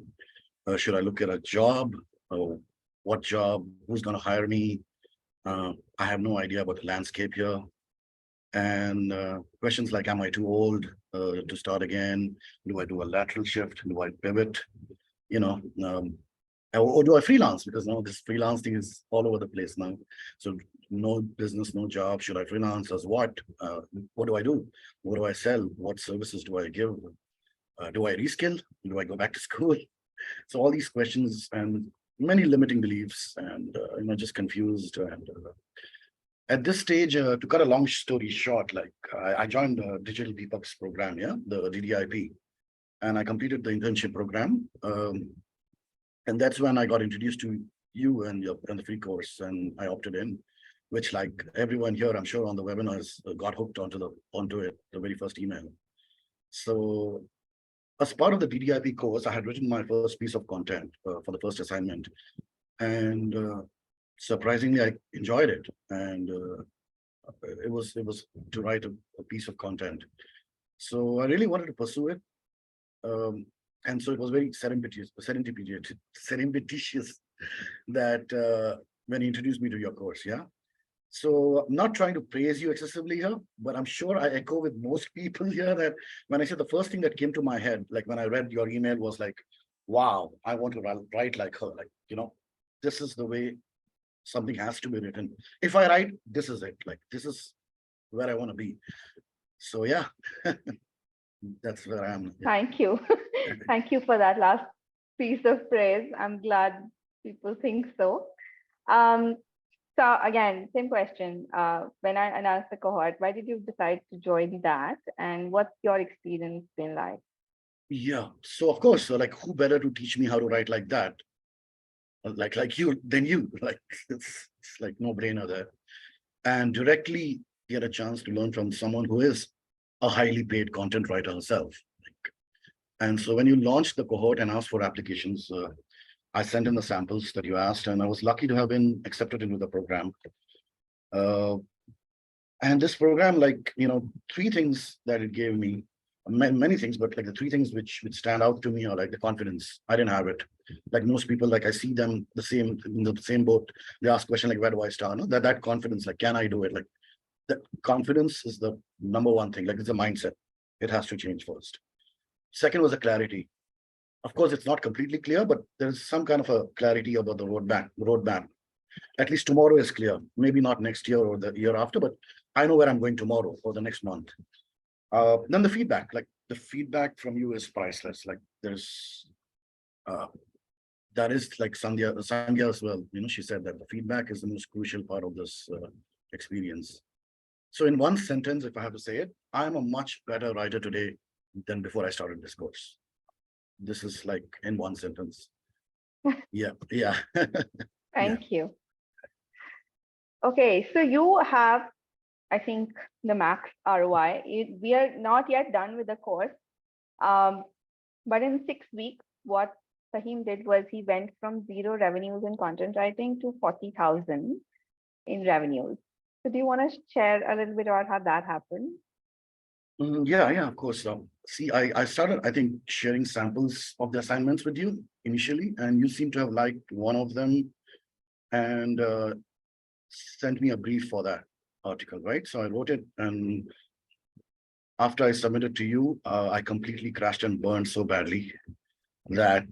Should I look at a job? What job? Who's going to hire me? I have no idea about the landscape here. And questions like, am I too old to start again? Do I do a lateral shift? Do I pivot? Or do I freelance? Because now this freelance thing is all over the place now. So no business, no job. Should I freelance as what? What do I do? What do I sell? What services do I give? Do I reskill? Do I go back to school? So all these questions and many limiting beliefs, and just confused. And at this stage, to cut a long story short, like I joined the Digital Deepuks program, the DDIP, and I completed the internship program. And that's when I got introduced to you and the free course, and I opted in, which, like everyone here, I'm sure on the webinars, got hooked onto it the very first email. So as part of the DDIP course, I had written my first piece of content for the first assignment, and surprisingly, I enjoyed it. And it was to write a piece of content. So I really wanted to pursue it. And so it was very serendipitous that when you introduced me to your course, yeah. So I'm not trying to praise you excessively here, but I'm sure I echo with most people here that when I said the first thing that came to my head, like when I read your email, was like, wow, I want to write like her. Like, this is the way something has to be written. If I write, this is it. Like, this is where I want to be. So yeah, that's where I am. Thank you. Thank you for that last piece of praise. I'm glad people think so. So again, same question. When I announced the cohort, why did you decide to join that? And what's your experience been like? Yeah, so of course, like who better to teach me how to write like that? Like you, than you. Like it's like no brainer there. And directly get a chance to learn from someone who is a highly paid content writer herself. And so when you launched the cohort and asked for applications, I sent in the samples that you asked, and I was lucky to have been accepted into the program. And this program, like, three things that it gave me, many things, but like the three things which stand out to me are like the confidence. I didn't have it. Like most people, like I see them in the same boat. They ask question like, where do I start? No, that confidence, like, can I do it? Like that confidence is the number one thing. Like it's a mindset. It has to change first. Second was the clarity. Of course, it's not completely clear, but there's some kind of a clarity about the roadmap. At least tomorrow is clear. Maybe not next year or the year after, but I know where I'm going tomorrow or the next month. Then the feedback, like the feedback from you is priceless. Like there's, that is like Sandhya as well. You know, she said that the feedback is the most crucial part of this experience. So in one sentence, if I have to say it, I'm a much better writer today than before I started this course. This is like in one sentence. Yeah. Thank you. Okay, so you have, I think, the max ROI. We are not yet done with the course. But in 6 weeks, what Fahim did was he went from 0 revenues in content writing to 40,000 in revenues. So do you want to share a little bit about how that happened? Yeah, of course. See, I started, I think, sharing samples of the assignments with you initially, and you seem to have liked one of them and sent me a brief for that article, right? So I wrote it, and after I submitted to you, I completely crashed and burned so badly that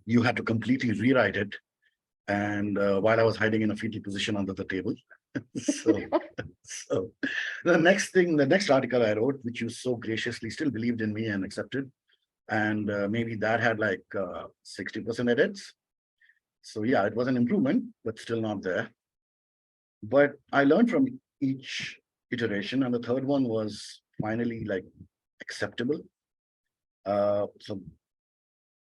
you had to completely rewrite it. And while I was hiding in a fetal position under the table. so the next article I wrote, which you so graciously still believed in me and accepted, and maybe that had like 60% edits. So yeah, it was an improvement, but still not there. But I learned from each iteration, and the third one was finally like acceptable. So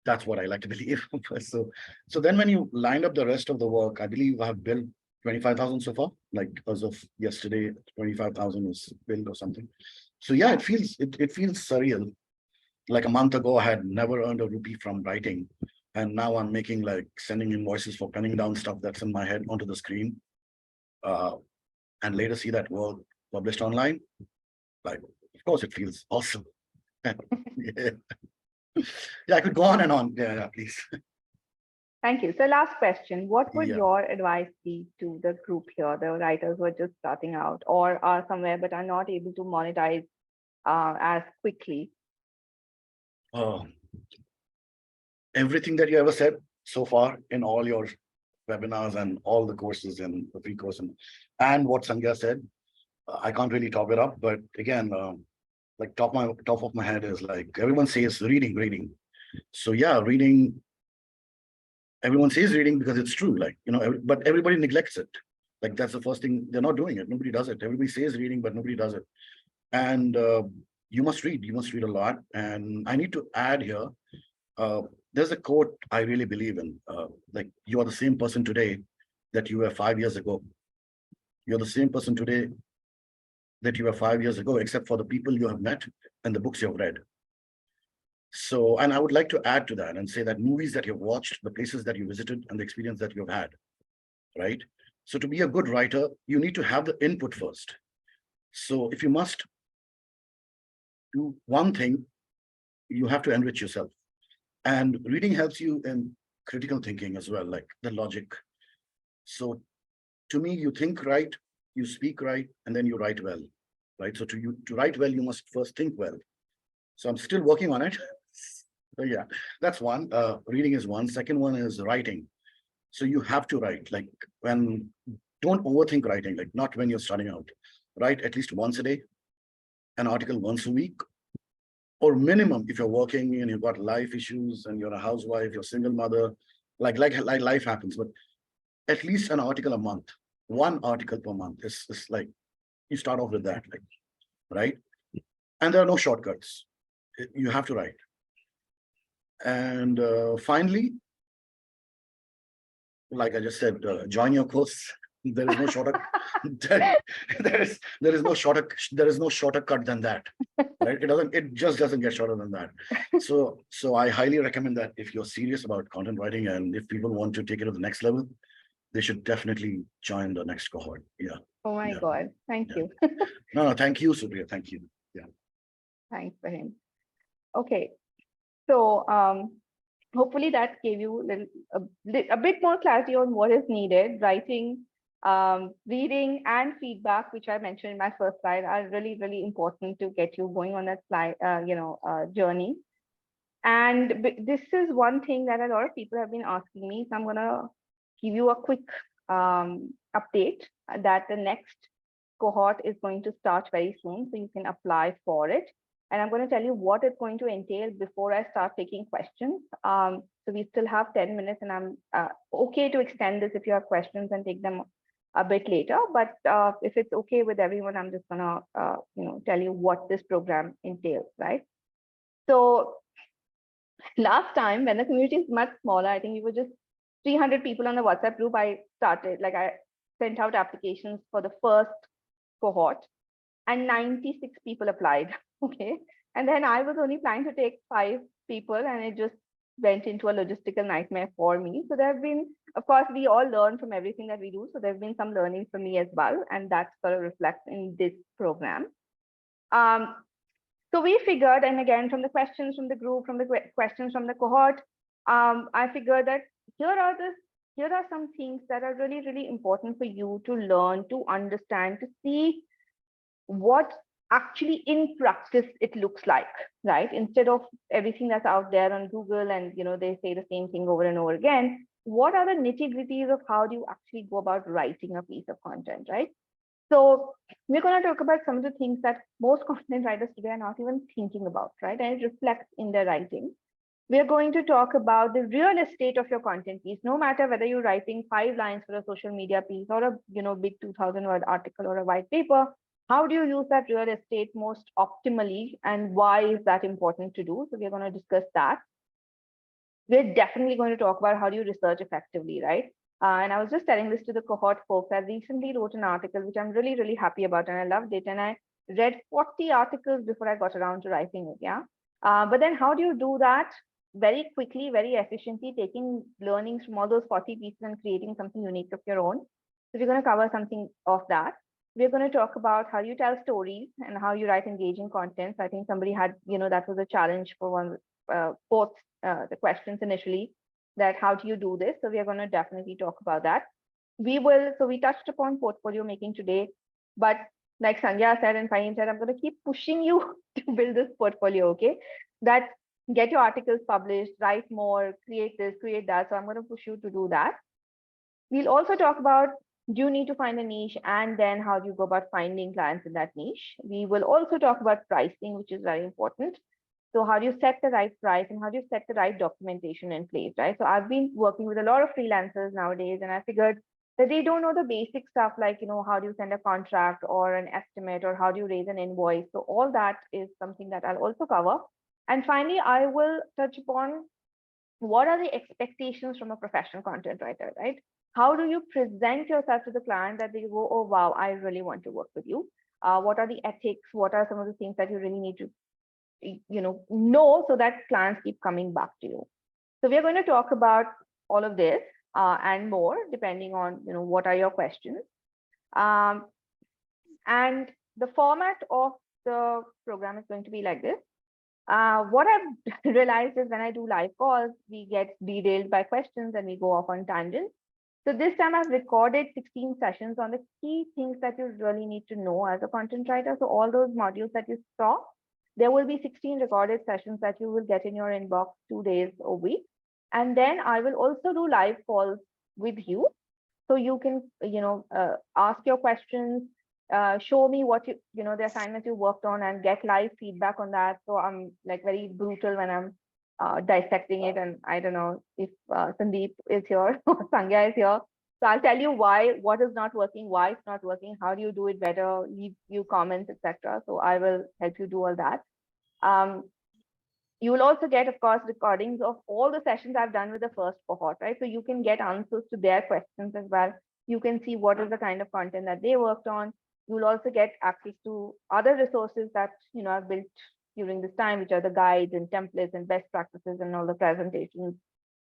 that's what I like to believe. So then when you lined up the rest of the work, I believe I have built 25,000 so far. Like as of yesterday, 25,000 is built or something. So yeah, it feels surreal. Like a month ago, I had never earned a rupee from writing, and now I'm making like sending invoices for penning down stuff that's in my head onto the screen, and later see that work published online. Like, of course, it feels awesome. Yeah. Yeah, I could go on and on. Yeah, please. Thank you. So last question, what would Yeah. your advice be to the group here, the writers who are just starting out or are somewhere but are not able to monetize as quickly? Everything that you ever said so far in all your webinars and all the courses and the free course and what Sandhya said, I can't really top it up. But again, like top of my head is like everyone says reading. So yeah, reading. Everyone says reading because it's true, like, you know, but everybody neglects it. Like that's the first thing, they're not doing it. Nobody does it. Everybody says reading, but nobody does it. And you must read a lot. And I need to add here, there's a quote I really believe in, like you are the same person today that you were 5 years ago. You're the same person today that you were 5 years ago, except for the people you have met and the books you have read. So, and I would like to add to that and say that movies that you've watched, the places that you visited, and the experience that you've had, right? So to be a good writer, you need to have the input first. So if you must do one thing, you have to enrich yourself. And reading helps you in critical thinking as well, like the logic. So to me, you think right, you speak right, and then you write well, right? So to write well, you must first think well. So I'm still working on it. So yeah, that's one. Reading is one. Second one is writing. So you have to write, like don't overthink writing, like not when you're starting out. Write at least once a day, an article once a week, or minimum if you're working and you've got life issues and you're a housewife, you're a single mother, like life happens, but at least an article a month, one article per month is like, you start off with that, like, right? And there are no shortcuts. You have to write. And finally, like I just said, join your course. There is no shorter. there is no shorter cut than that, right? It just doesn't get shorter than that. So I highly recommend that if you're serious about content writing and if people want to take it to the next level, they should definitely join the next cohort. Yeah. Oh my God. Thank you. No, thank you, Supriya. Thank you. Yeah. Thanks for him. Okay. So hopefully that gave you a bit more clarity on what is needed. Writing, reading, and feedback, which I mentioned in my first slide, are really, really important to get you going on that slide, journey. And this is one thing that a lot of people have been asking me. So I'm gonna give you a quick update that the next cohort is going to start very soon, so you can apply for it. And I'm going to tell you what it's going to entail before I start taking questions. So we still have 10 minutes, and I'm okay to extend this if you have questions and take them a bit later. But if it's okay with everyone, I'm just gonna tell you what this program entails, right? So last time when the community is much smaller, I think we were just 300 people on the WhatsApp group. I sent out applications for the first cohort, and 96 people applied. Okay. And then I was only planning to take 5 people, and it just went into a logistical nightmare for me. So there have been, of course, we all learn from everything that we do. So there have been some learnings for me as well, and that's sort of reflects in this program. So we figured, and again, from the questions from the group, from the questions from the cohort, I figured that here are some things that are really, really important for you to learn, to understand, to see what actually in practice it looks like, right? Instead of everything that's out there on Google and they say the same thing over and over again, what are the nitty-gritties of how do you actually go about writing a piece of content, right? So we're going to talk about some of the things that most content writers today are not even thinking about, right? And it reflects in their writing. We're going to talk about the real estate of your content piece, no matter whether you're writing 5 lines for a social media piece or a big 2,000-word article or a white paper. How do you use that real estate most optimally, and why is that important to do? So we're going to discuss that. We're definitely going to talk about how do you research effectively, right? And I was just telling this to the cohort folks. I recently wrote an article, which I'm really, really happy about, and I loved it. And I read 40 articles before I got around to writing it, yeah? But then how do you do that very quickly, very efficiently, taking learnings from all those 40 pieces and creating something unique of your own? So we're going to cover something of that. We're going to talk about how you tell stories and how you write engaging content. So I think somebody had, that was a challenge for both the questions initially, that how do you do this? So we are going to definitely talk about that. So we touched upon portfolio making today, but like Sangya said and Fahim said, I'm going to keep pushing you to build this portfolio, okay? That get your articles published, write more, create this, create that. So I'm going to push you to do that. We'll also talk about, do you need to find a niche, and then how do you go about finding clients in that niche? We will also talk about pricing, which is very important. So how do you set the right price, and how do you set the right documentation in place, right? So I've been working with a lot of freelancers nowadays, and I figured that they don't know the basic stuff like, how do you send a contract or an estimate, or how do you raise an invoice? So all that is something that I'll also cover. And finally, I will touch upon what are the expectations from a professional content writer, right? How do you present yourself to the client that they go, oh, wow, I really want to work with you? What are the ethics? What are some of the things that you really need to know so that clients keep coming back to you? So we're going to talk about all of this and more, depending on what are your questions. And the format of the program is going to be like this. What I've realized is when I do live calls, we get derailed by questions and we go off on tangents. So this time I've recorded 16 sessions on the key things that you really need to know as a content writer. So all those modules that you saw, there will be 16 recorded sessions that you will get in your inbox 2 days a week. And then I will also do live calls with you. So you can, ask your questions, show me what the assignments you worked on, and get live feedback on that. So I'm like very brutal when I'm dissecting it. And I don't know if Sandeep is here or Sangya is here. So I'll tell you what is not working, why it's not working, how do you do it better, leave you comments, etc. So I will help you do all that. You will also get, of course, recordings of all the sessions I've done with the first cohort, right? So you can get answers to their questions as well. You can see what is the kind of content that they worked on. You'll also get access to other resources that I've built during this time, which are the guides and templates and best practices and all the presentations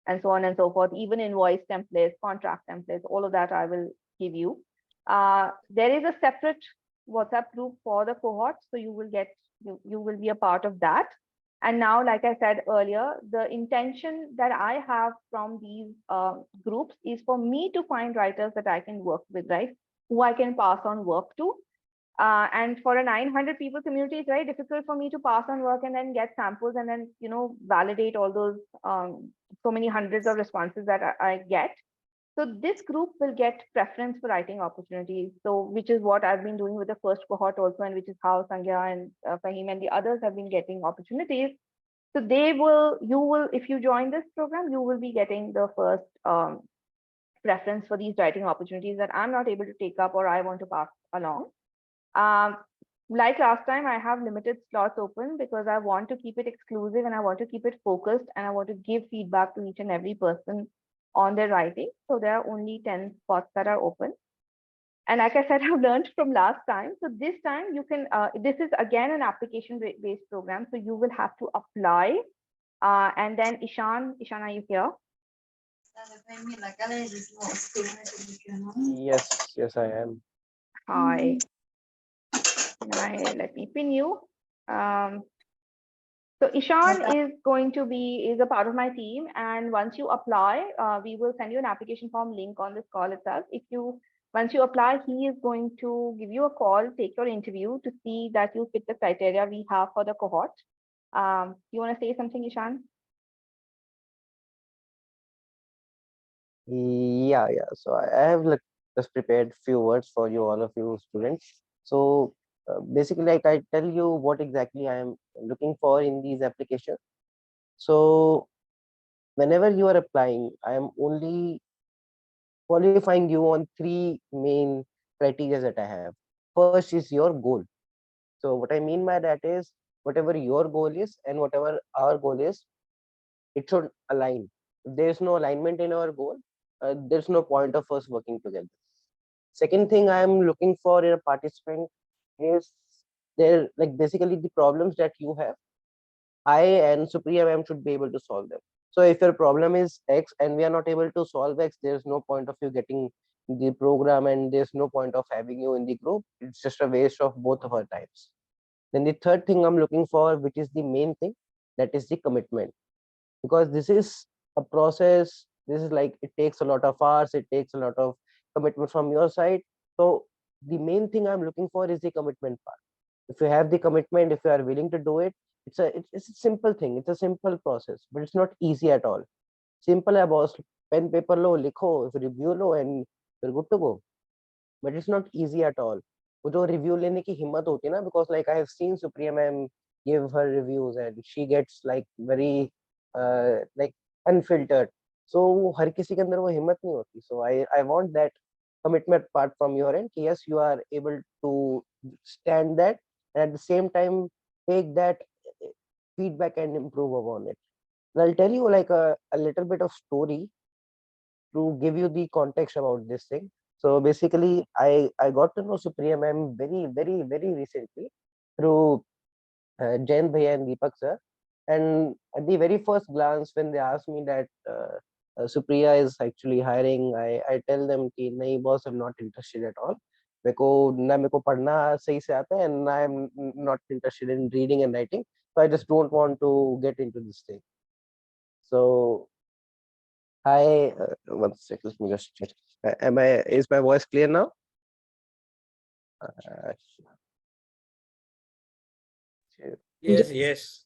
and so on and so forth. Even invoice templates, contract templates, all of that I will give you. There is a separate WhatsApp group for the cohort, so you will be a part of that. And now, like I said earlier, the intention that I have from these groups is for me to find writers that I can work with, right? Who I can pass on work to. And for a 900 people community, it's very difficult for me to pass on work and then get samples and then, validate all those so many hundreds of responses that I get. So this group will get preference for writing opportunities. So which is what I've been doing with the first cohort also, and which is how Sangya and Fahim and the others have been getting opportunities. So you will, if you join this program, you will be getting the first preference for these writing opportunities that I'm not able to take up or I want to pass along. Like last time, I have limited slots open because I want to keep it exclusive and I want to keep it focused and I want to give feedback to each and every person on their writing. So there are only 10 spots that are open. And like I said, I've learned from last time. So this time you can, this is again an application-based program. So you will have to apply. And then Ishan, are you here? Yes, I am. Hi. Let me pin you. So Ishan is a part of my team, and once you apply, we will send you an application form link on this call itself. Once you apply, he is going to give you a call, take your interview to see that you fit the criteria we have for the cohort. You want to say something, Ishan? Yeah. So I have just prepared few words for you, all of you students. So basically, like I tell you what exactly I am looking for in these applications. So whenever you are applying, I am only qualifying you on three main criteria that I have. First is your goal. So what I mean by that is whatever your goal is and whatever our goal is, it should align. If there is no alignment in our goal, there's no point of us working together. Second thing I am looking for in a participant is there, like basically the problems that you have, I and Supriya ma'am should be able to solve them. So if your problem is X and we are not able to solve X, there's no point of you getting the program and there's no point of having you in the group. It's just a waste of both of our times. Then the third thing I'm looking for, which is the main thing, that is the commitment. Because this is a process, this is like, it takes a lot of hours, it takes a lot of commitment from your side. So the main thing I'm looking for is the commitment part. If you have the commitment, if you are willing to do it, it's a simple thing, it's a simple process, but it's not easy at all. Simple है boss, pen paper लो, लिखो, review low, and you're good to go. But it's not easy at all. वो जो review लेने की हिम्मत होती है ना, because like I have seen Supriya ma'am give her reviews and she gets like very like unfiltered. So हर किसी के अंदर वो हिम्मत नहीं होती. So I want that commitment part from your end. Yes, you are able to stand that and at the same time take that feedback and improve upon it. And I'll tell you like a little bit of story to give you the context about this thing. So basically, I got to know Supriya ma'am very recently through Jain Bhaiya and Deepak sir. And at the very first glance, when they asked me that Supriya is actually hiring, I tell them कि नहीं boss, I'm not interested at all. मेरे को पढ़ना सही से आता है and I'm not interested in reading and writing. So I just don't want to get into this thing. So one second, let me just check. Is my voice clear now? Yes.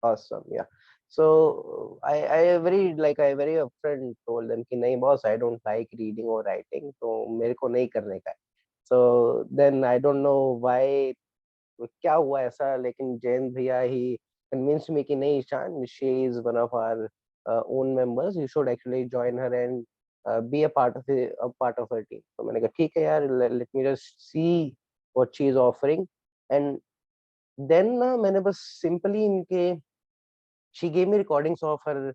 Awesome. Yeah. So I very upfront told them कि नहीं boss, I don't like reading or writing, तो मेरे को नहीं करने का है. So then I don't know why क्या हुआ ऐसा, लेकिन जैन भैया he convinced me कि नहीं Ishan, she is one of our own members, you should actually join her and be a part of her team. तो मैंने कहा ठीक है यार, let me just see what she is offering. And then मैंने बस simply इनके she gave me recordings of her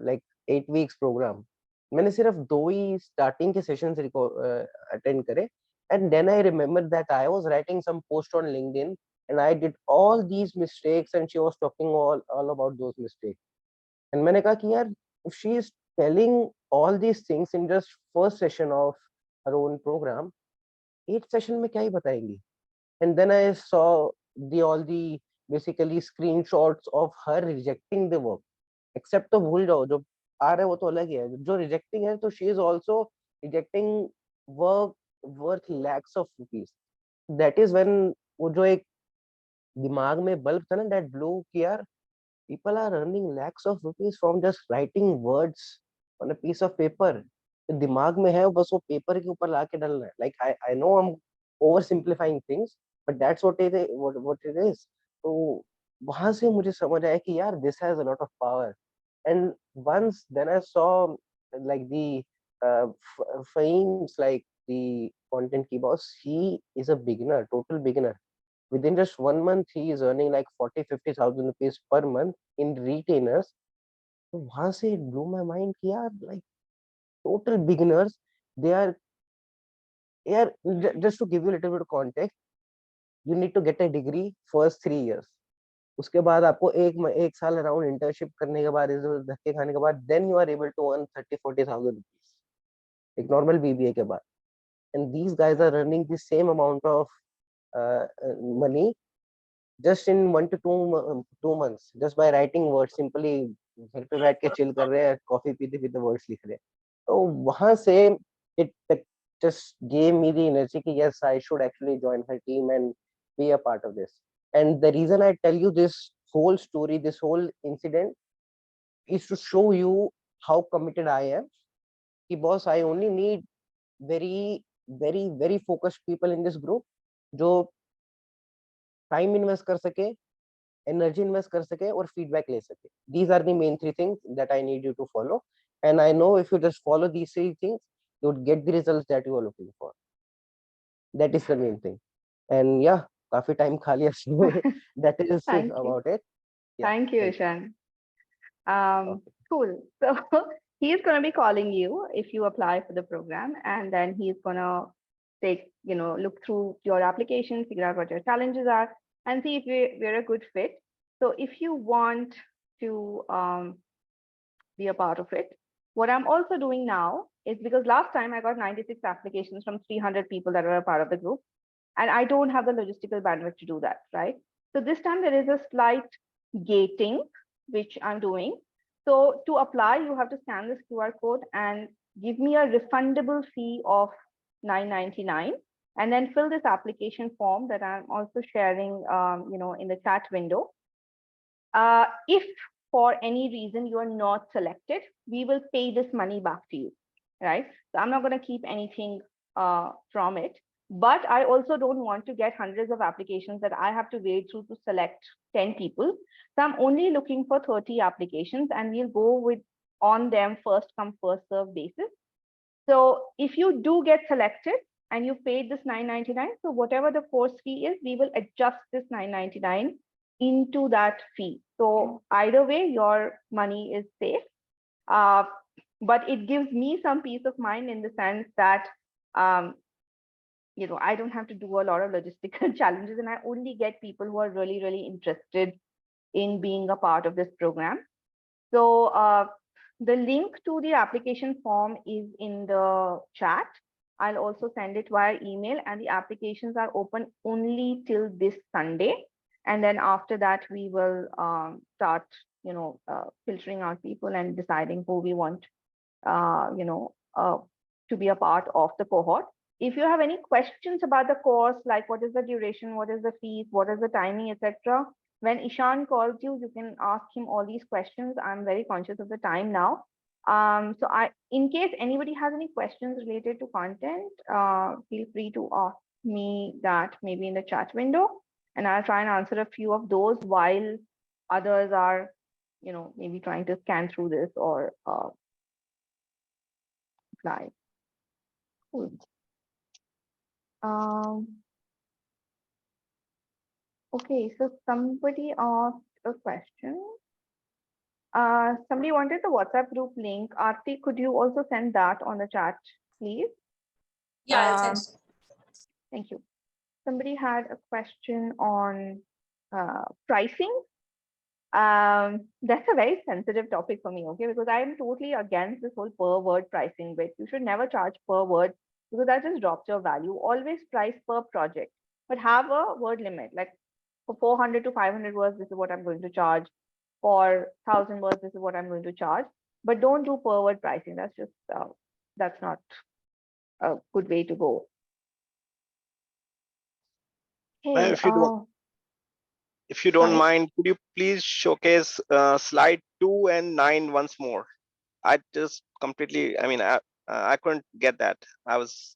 like 8 weeks program. मैंने सिर्फ 2 ही starting के sessions attend करे. And then I remembered that I was writing some post on LinkedIn and I did all these mistakes and she was talking all about those mistakes. And मैंने कहा कि यार, if she is telling all these things in just first session of her own program, 8th session में क्या ही बताएंगी. And then I saw all the basically screenshots of her rejecting the work. Except तो भूल जाओ, जो आ रहा है वो तो अलग ही है, जो rejecting है तो she is also rejecting work worth lakhs of rupees. That is when वो जो एक दिमाग में बल्ब था ना, that blew कि यार people are earning lakhs of rupees from just writing words on a piece of paper. दिमाग में है, बस वो पेपर के ऊपर लाके डालना है. Like I know I'm oversimplifying things, but that's what it is. तो वहां से मुझे समझ आया कि यार this has a lot of power. And once then I saw like the Fahim's, like the content key boss, he is a beginner, total beginner. Within just 1 month, he is earning like 40-50,000 rupees per month in retainers. तो वहां से it blew my mind कि यार like total beginners, they are, यार just to give you a little bit of context, you need to get a degree first 3 years. उसके बाद आपको एक साल अराउंड इंटर्नशिप करने के बाद, इधर धक्के खाने के बाद, then you are able to earn 30-40,000 rupees एक नॉर्मल बीबीए के बाद. And these guys are earning the same amount of money just in 1 to 2 months, just by writing words. Simply घर पे बैठ के chill कर रहे हैं, कॉफी पीते पीते words लिख रहे हैं. तो वहां से it just gave me the energy कि yes, I should actually join her team and be a part of this. And the reason I tell you this whole story, this whole incident, is to show you how committed I am. कि boss, I only need very focused people in this group जो time invest कर सके, energy invest कर सके और feedback ले सके. These are the main 3 things that I need you to follow, and I know if you just follow these 3 things, you would get the results that you are looking for. That is the main thing. And yeah, काफी time खा लिया, so that is Thank you. about it. Yeah, Thank you, Ishan. Cool. So he's going to be calling you if you apply for the program, and then he's going to look through your application, figure out what your challenges are, and see if we're a good fit. So if you want to be a part of it, what I'm also doing now is, because last time I got 96 applications from 300 people that were a part of the group, and I don't have the logistical bandwidth to do that, right? So this time there is a slight gating, which I'm doing. So to apply, you have to scan this QR code and give me a refundable fee of $9.99, and then fill this application form that I'm also sharing, in the chat window. If for any reason you are not selected, we will pay this money back to you, right? So I'm not going to keep anything from it. But I also don't want to get hundreds of applications that I have to wade through to select 10 people. So I'm only looking for 30 applications, and we'll go on them first come, first serve basis. So if you do get selected and you paid this $9.99, so whatever the course fee is, we will adjust this $9.99 into that fee. So either way, your money is safe. But it gives me some peace of mind in the sense that I don't have to do a lot of logistical challenges, and I only get people who are really, really interested in being a part of this program. So the link to the application form is in the chat. I'll also send it via email, and the applications are open only till this Sunday. And then after that, we will start, filtering out people and deciding who we want, to be a part of the cohort. If you have any questions about the course, like what is the duration, what is the fees, what is the timing, etc., when Ishan calls you, you can ask him all these questions. I'm very conscious of the time now. So in case anybody has any questions related to content, feel free to ask me that maybe in the chat window, and I'll try and answer a few of those while others are, maybe trying to scan through this or apply. Cool. Okay, so somebody asked a question. Somebody wanted the WhatsApp group link. Aarti, could you also send that on the chat, please? Yeah, I'll send. Thank you. Somebody had a question on pricing. That's a very sensitive topic for me, okay? Because I'm totally against this whole per word pricing bit. You should never charge per word, because that just drops your value. Always price per project, but have a word limit. Like for 400 to 500 words, this is what I'm going to charge. For 1,000 words, this is what I'm going to charge. But don't do per word pricing. That's just, that's not a good way to go. Ma'am, Hey, if you don't sorry. mind, could you please showcase slide 2 and 9 once more? I just completely, I mean, I couldn't get that. I was,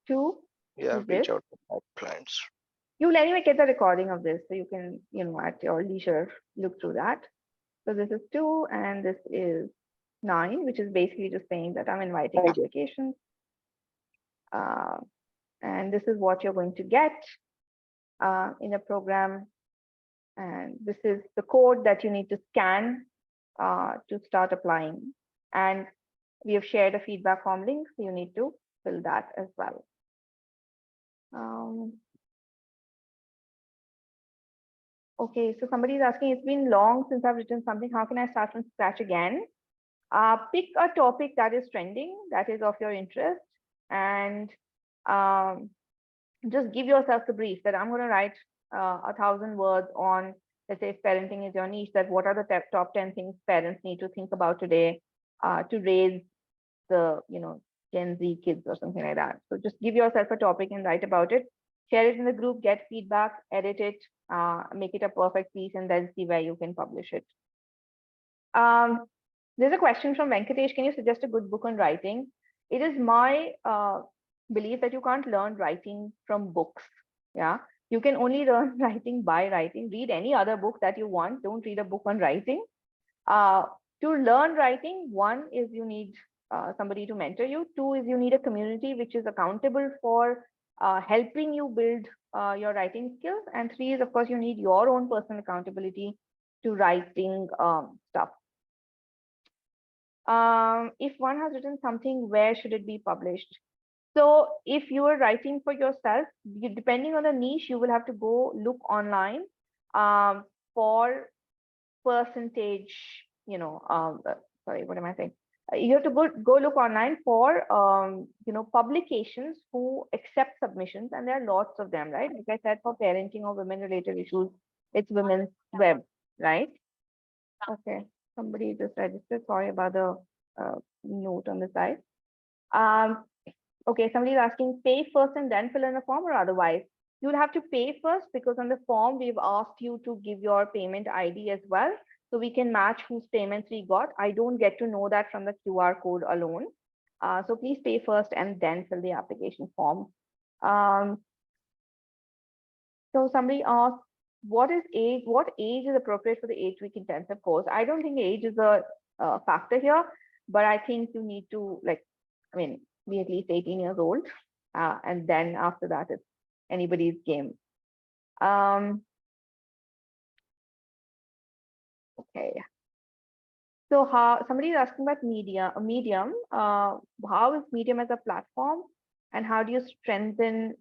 Two yeah, is this. reach out to my clients. You'll anyway get the recording of this, so you can, at your leisure, look through that. So this is 2 and this is 9, which is basically just saying that I'm inviting Thank you. applications. And this is what you're going to get in a program. And this is the code that you need to scan to start applying. And we have shared a feedback form link, so you need to fill that as well. Okay, so somebody is asking, it's been long since I've written something. How can I start from scratch again? Pick a topic that is trending, that is of your interest, and just give yourself the brief that I'm going to write 1,000 words on, let's say if parenting is your niche, that what are the top 10 things parents need to think about today to raise the, Gen Z kids or something like that. So just give yourself a topic and write about it. Share it in the group, get feedback, edit it, make it a perfect piece, and then see where you can publish it. There's a question from Venkatesh. Can you suggest a good book on writing? It is my belief that you can't learn writing from books. Yeah, you can only learn writing by writing. Read any other book that you want. Don't read a book on writing. To learn writing, one is you need somebody to mentor you. Two is you need a community which is accountable for helping you build your writing skills. And three is, of course, you need your own personal accountability to writing stuff. If one has written something, where should it be published? So if you are writing for yourself, depending on the niche, you will have to go look online for percentage, sorry, what am I saying? You have to go look online for, publications who accept submissions, and there are lots of them, right? Like I said, for parenting or women-related issues, it's Women's Web, right? Okay, somebody just registered. Sorry about the note on the side. Okay, somebody is asking, pay first and then fill in a form or otherwise? You'll have to pay first because on the form, we've asked you to give your payment ID as well. So we can match whose payments we got. I don't get to know that from the QR code alone. So please pay first and then fill the application form. So somebody asked, what age is appropriate for the 8-week intensive course? I don't think age is a factor here, but I think you need to be at least 18 years old. And then after that, it's anybody's game. Okay. So somebody is asking about Medium. How is Medium as a platform, and how do you strengthen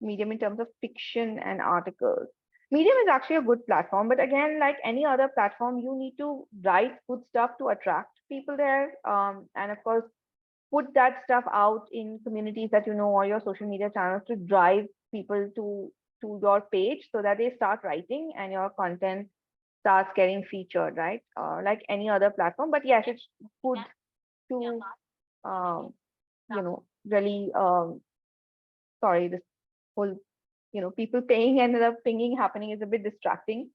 Medium in terms of fiction and articles? Medium is actually a good platform, but again, like any other platform, you need to write good stuff to attract people there, and of course, put that stuff out in communities that you know or your social media channels to drive people to your page so that they start writing and your content starts getting featured, right? Like any other platform. But yes, it's good to really sorry, this whole people paying and the pinging happening is a bit distracting.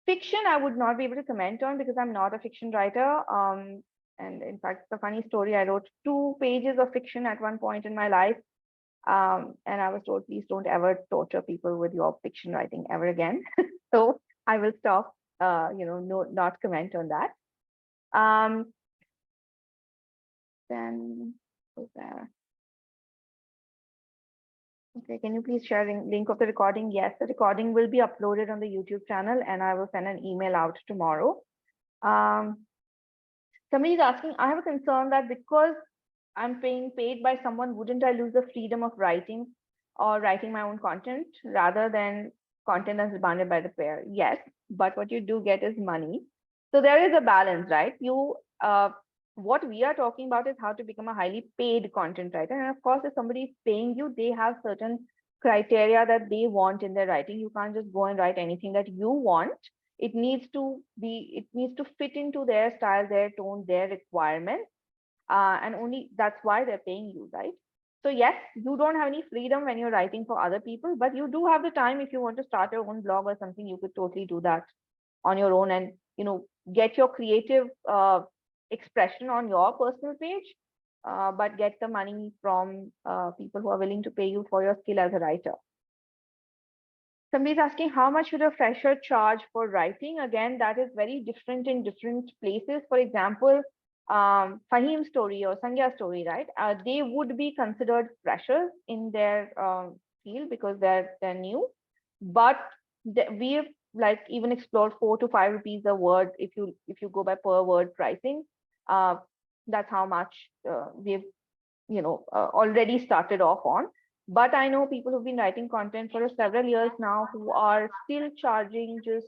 Fiction I would not be able to comment on because I'm not a fiction writer. And in fact, it's a funny story. I wrote 2 pages of fiction at one point in my life. And I was told, please don't ever torture people with your fiction writing ever again. So I will stop, not comment on that. Then was there? Okay, can you please share link of the recording? Yes, the recording will be uploaded on the YouTube channel, and I will send an email out tomorrow. Somebody is asking, I have a concern that because I'm being paid by someone, wouldn't I lose the freedom of writing or writing my own content rather than content that's demanded by the payer? Yes, but what you do get is money. So there is a balance, right? You what we are talking about is how to become a highly paid content writer. And of course, if somebody is paying you, they have certain criteria that they want in their writing. You can't just go and write anything that you want. It needs to fit into their style, their tone, their requirements. And only that's why they're paying you, right? So yes, you don't have any freedom when you're writing for other people, but you do have the time. If you want to start your own blog or something, you could totally do that on your own, and get your creative expression on your personal page, but get the money from people who are willing to pay you for your skill as a writer. Somebody's asking, how much should a fresher charge for writing? Again, that is very different in different places. For example, Fahim's story or Sangya's story, right? They would be considered freshers in their field because they're new. But we've like even explored 4 to 5 rupees a word if you go by per word pricing. That's how much we've already started off on. But I know people who've been writing content for several years now who are still charging just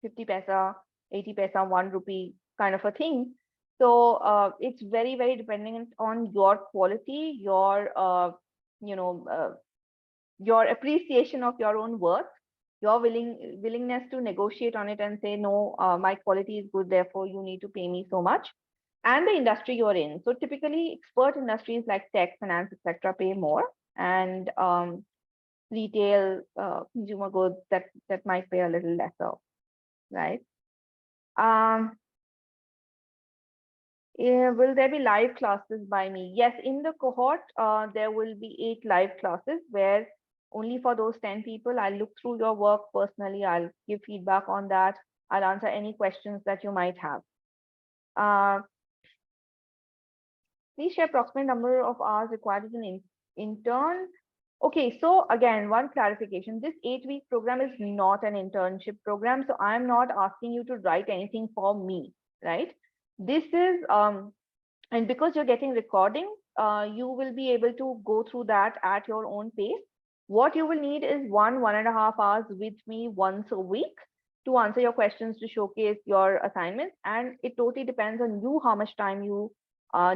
50 paisa, 80 paisa, 1 rupee kind of a thing. So it's very, very dependent on your quality, your appreciation of your own worth, your willingness to negotiate on it and say, no, my quality is good, therefore you need to pay me so much, and the industry you're in. So typically expert industries like tech, finance, etc. pay more, and retail, consumer goods, that might pay a little lesser, right? Will there be live classes by me? Yes, in the cohort, there will be 8 live classes where only for those 10 people, I'll look through your work personally. I'll give feedback on that. I'll answer any questions that you might have. Please share approximate number of hours required as an intern. Okay, so again, one clarification. This 8-week program is not an internship program. So I'm not asking you to write anything for me, right? This is, and because you're getting recording, you will be able to go through that at your own pace. What you will need is 1.5 hours with me once a week to answer your questions, to showcase your assignments. And it totally depends on you how much time you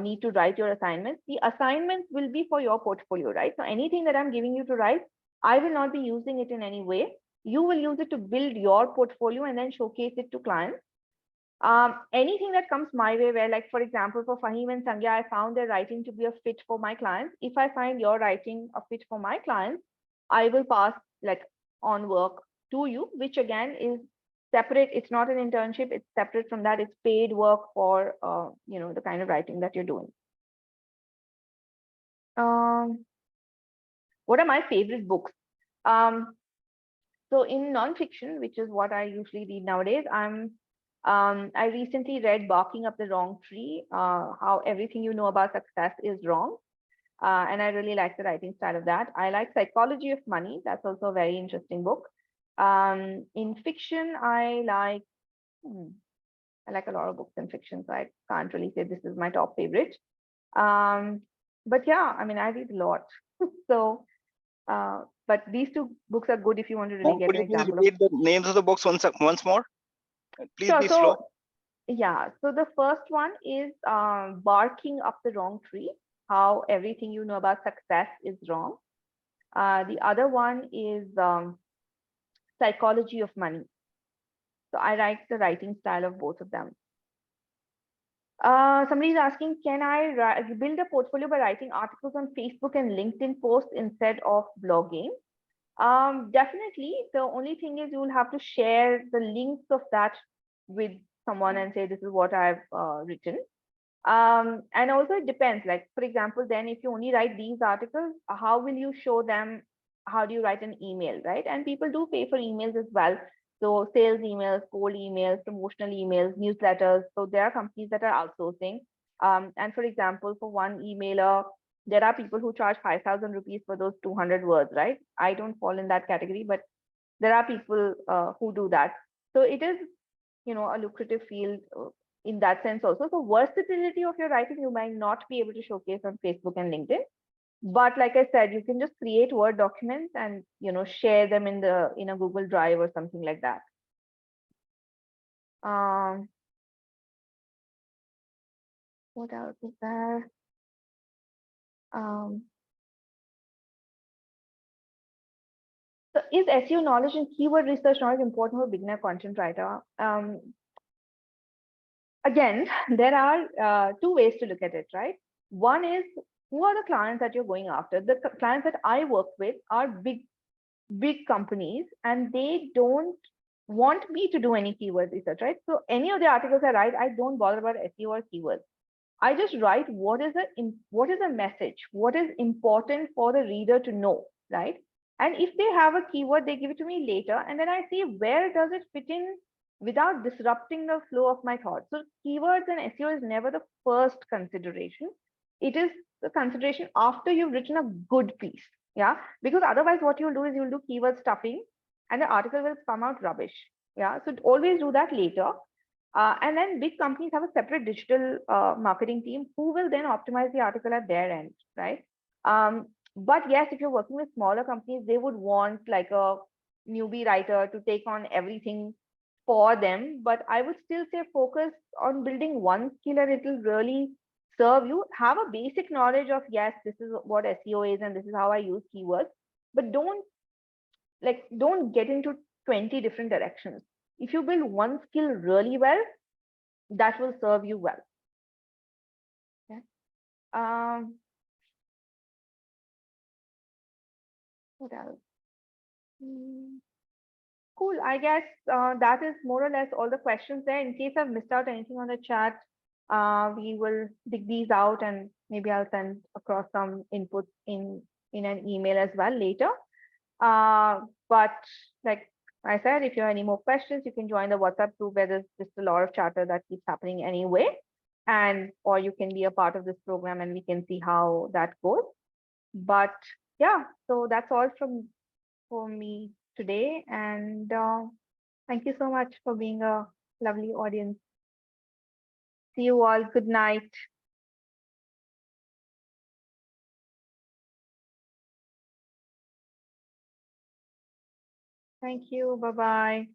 need to write your assignments. The assignments will be for your portfolio, right? So anything that I'm giving you to write, I will not be using it in any way. You will use it to build your portfolio and then showcase it to clients. Anything that comes my way, where like, for example, for Fahim and Sangya, I found their writing to be a fit for my clients. If I find your writing a fit for my clients, I will pass like on work to you, which again is separate. It's not an internship. It's separate from that. It's paid work for, the kind of writing that you're doing. What are my favorite books? So in nonfiction, which is what I usually read nowadays, I recently read Barking Up the Wrong Tree, how everything you know about success is wrong. And I really like the writing style of that. I like Psychology of Money. That's also a very interesting book. In fiction, I like a lot of books in fiction, so I can't really say this is my top favorite. But yeah, I mean, I read a lot. So, but these 2 books are good if you want to really get Could an you please example of. repeat the names of the books once more? Please Sure. be slow. So, yeah. So the first one is Barking Up the Wrong Tree, how everything you know about success is wrong. The other one is Psychology of Money. So I like the writing style of both of them. Somebody is asking, can I build a portfolio by writing articles on Facebook and LinkedIn posts instead of blogging? Definitely. The only thing is you will have to share the links of that with someone and say, this is what I've written. And also it depends, like, for example, then if you only write these articles, how will you show them? How do you write an email, right? And people do pay for emails as well. So sales emails, cold emails, promotional emails, newsletters. So there are companies that are outsourcing. And for example, for one emailer, there are people who charge 5,000 rupees for those 200 words, right? I don't fall in that category, but there are people who do that. So it is, a lucrative field in that sense also. So versatility of your writing, you might not be able to showcase on Facebook and LinkedIn. But like I said, you can just create Word documents and, share them in a Google Drive or something like that. What else is there? So is SEO knowledge and keyword research knowledge important for beginner content writer? Again, there are two ways to look at it, right? One is, who are the clients that you're going after? The clients that I work with are big companies, and they don't want me to do any keyword research, right? So any of the articles I write, I don't bother about SEO or keywords. I just write what is the message, what is important for the reader to know, right? And if they have a keyword, they give it to me later, and then I see where does it fit in without disrupting the flow of my thoughts. So keywords and SEO is never the first consideration. It is the consideration after you've written a good piece. Yeah, because otherwise what you'll do is you'll do keyword stuffing and the article will come out rubbish. Yeah, so always do that later. And then big companies have a separate digital marketing team who will then optimize the article at their end, right? But yes, if you're working with smaller companies, they would want like a newbie writer to take on everything for them. But I would still say focus on building one skill and it will really serve you. Have a basic knowledge of, yes, this is what SEO is and this is how I use keywords, but don't get into 20 different directions. If you build one skill really well, that will serve you well. Okay. What else? Cool. I guess that is more or less all the questions there. In case I've missed out anything on the chat, we will dig these out and maybe I'll send across some input in an email as well later. But like I said, if you have any more questions, you can join the WhatsApp group where there's just a lot of chatter that keeps happening anyway. And or you can be a part of this program and we can see how that goes. But yeah, so that's all for me today. And thank you so much for being a lovely audience. See you all. Good night. Thank you. Bye-bye.